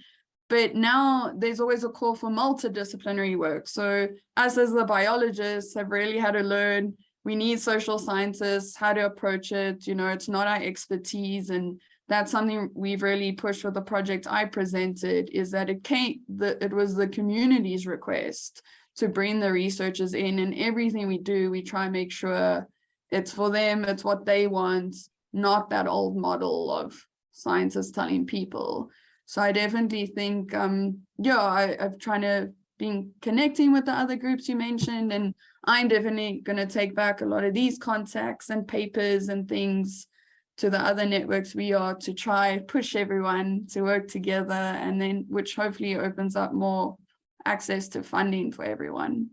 But now there's always a call for multidisciplinary work. So us as the biologists have really had to learn, we need social scientists, how to approach it. You know, it's not our expertise. And that's something we've really pushed with the project I presented, is that it was the community's request to bring the researchers in, and everything we do, we try and make sure it's for them, it's what they want, not that old model of scientists telling people. So I definitely think, I've tried to be connecting with the other groups you mentioned, and I'm definitely going to take back a lot of these contacts and papers and things to the other networks we are, to try push everyone to work together, and then which hopefully opens up more access to funding for everyone.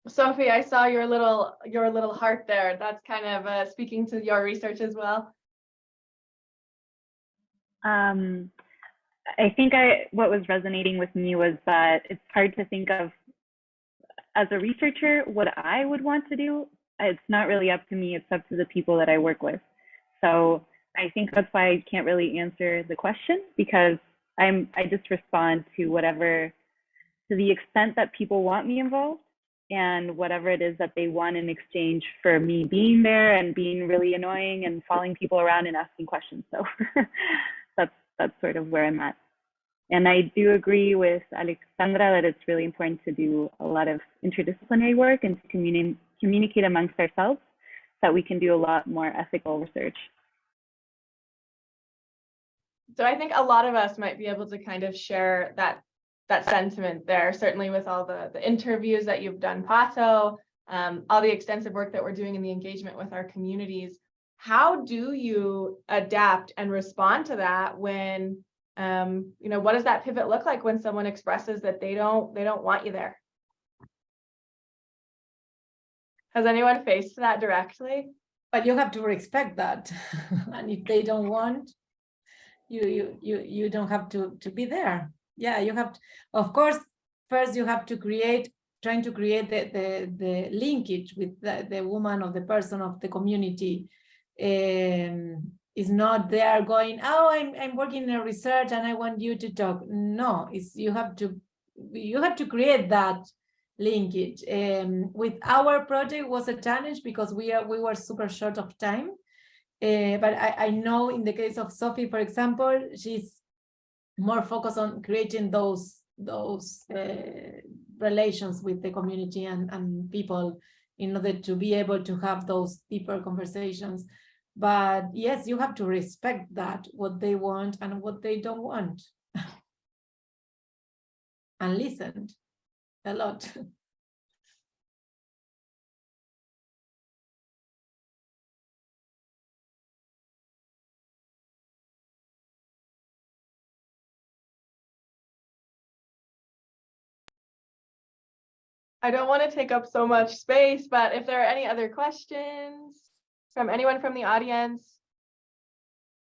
Sophie, I saw your little heart there. That's kind of speaking to your research as well. I think what was resonating with me was that it's hard to think of, as a researcher, what I would want to do. It's not really up to me, it's up to the people that I work with. So I think that's why I can't really answer the question, because I just respond to whatever, to the extent that people want me involved, and whatever it is that they want in exchange for me being there and being really annoying and following people around and asking questions. So that's sort of where I'm at. And I do agree with Alexandra that it's really important to do a lot of interdisciplinary work and to communicate amongst ourselves, so that we can do a lot more ethical research. So I think a lot of us might be able to kind of share that sentiment there, certainly with all the interviews that you've done, Pato, all the extensive work that we're doing in the engagement with our communities. How do you adapt and respond to that when, what does that pivot look like when someone expresses that they don't want you there? Has anyone faced that directly? But you have to respect that. And if they don't want, you don't have to be there. Yeah, you have to, of course, first you have to trying to create the linkage with the woman or the person of the community. Is not there going, oh, I'm working in research and I want you to talk. No, you have to create that linkage. With our project was a challenge because we were super short of time. But I know in the case of Sophie, for example, she's more focused on creating those relations with the community and people in order to be able to have those deeper conversations. But yes, you have to respect that, what they want and what they don't want. And listen a lot. I don't want to take up so much space, but if there are any other questions from anyone from the audience.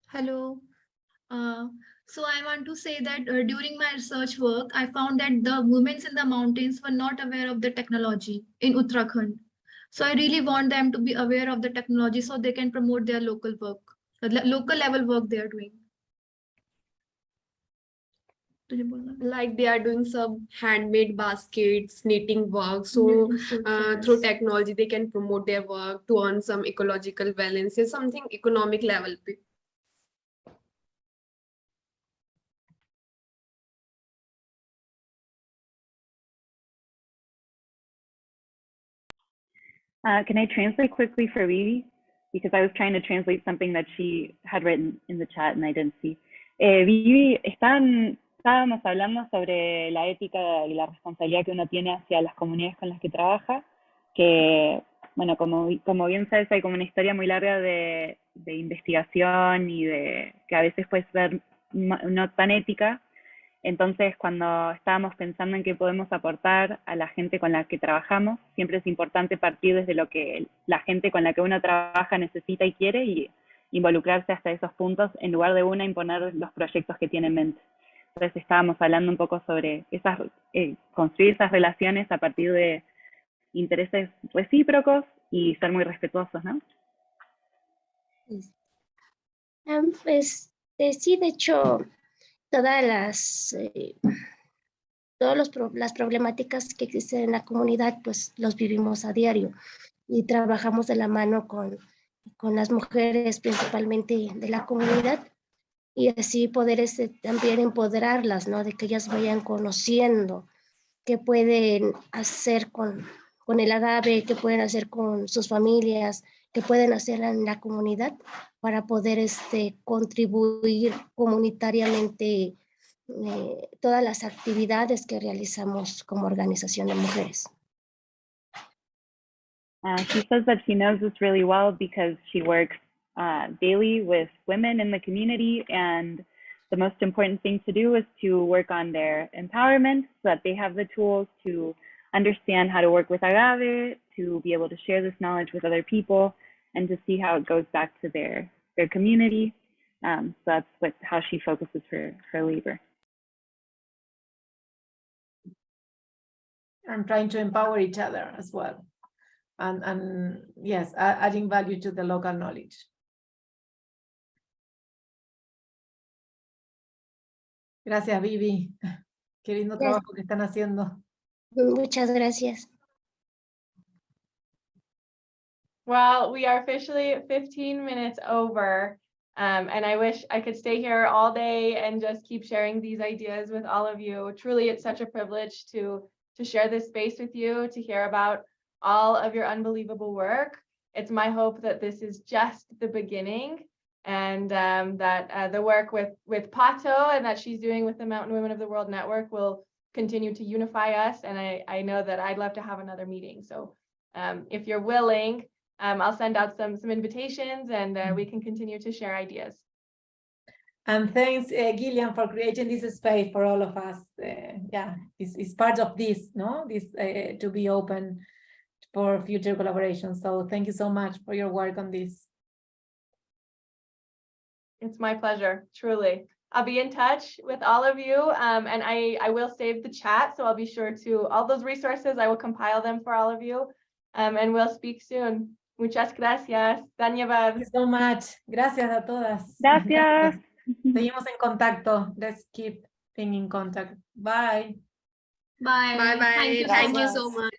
Hello. So I want to say that during my research work, I found that the women in the mountains were not aware of the technology in Uttarakhand. So I really want them to be aware of the technology so they can promote their local work, local level work they are doing. Like they are doing some handmade baskets, knitting work. So through technology, they can promote their work to earn some ecological balance or something economic level. Can I translate quickly for Vivi? Because I was trying to translate something that she had written in the chat and I didn't see. Vivi, estábamos hablando sobre la ética y la responsabilidad que uno tiene hacia las comunidades con las que trabaja, que, bueno, como bien sabes, hay como una historia muy larga de investigación y de que a veces puede ser no tan ética. Entonces, cuando estábamos pensando en qué podemos aportar a la gente con la que trabajamos, siempre es importante partir desde lo que la gente con la que uno trabaja necesita y quiere y involucrarse hasta esos puntos en lugar de uno imponer los proyectos que tiene en mente. Entonces, estábamos hablando un poco sobre construir esas relaciones a partir de intereses recíprocos y ser muy respetuosos, ¿no? Pues sí, de hecho, todas las problemáticas que existen en la comunidad, pues los vivimos a diario y trabajamos de la mano con las mujeres principalmente de la comunidad y así poder también empoderarlas, ¿no? De que ellas vayan conociendo qué pueden hacer con el agave, qué pueden hacer con sus familias, qué pueden hacer en la comunidad para poder contribuir comunitariamente todas las actividades que realizamos como organización de mujeres. She says that she knows this really well because she works daily with women in the community, and the most important thing to do is to work on their empowerment so that they have the tools to understand how to work with agave, to be able to share this knowledge with other people, and to see how it goes back to their community. So that's how she focuses her labor. And trying to empower each other as well. And yes, adding value to the local knowledge. Gracias, Vivi. Qué lindo trabajo que están haciendo. Muchas gracias. Well, we are officially 15 minutes over, and I wish I could stay here all day and just keep sharing these ideas with all of you. Truly, it's such a privilege to share this space with you, to hear about all of your unbelievable work. It's my hope that this is just the beginning, and that the work with Pato and that she's doing with the Mountain Women of the World Network will continue to unify us. And I know that I'd love to have another meeting. So if you're willing, I'll send out some invitations and we can continue to share ideas. And thanks, Gillian, for creating this space for all of us. Yeah, it's part of this, no? This to be open for future collaboration. So thank you so much for your work on this. It's my pleasure, truly. I'll be in touch with all of you, and I will save the chat, so I'll be sure to, all those resources, I will compile them for all of you, and we'll speak soon. Muchas gracias. Dhanyavad. Thank you so much. Gracias a todas. Gracias. Seguimos en contacto. Let's keep being in contact. Bye. Bye bye. Thank you so much.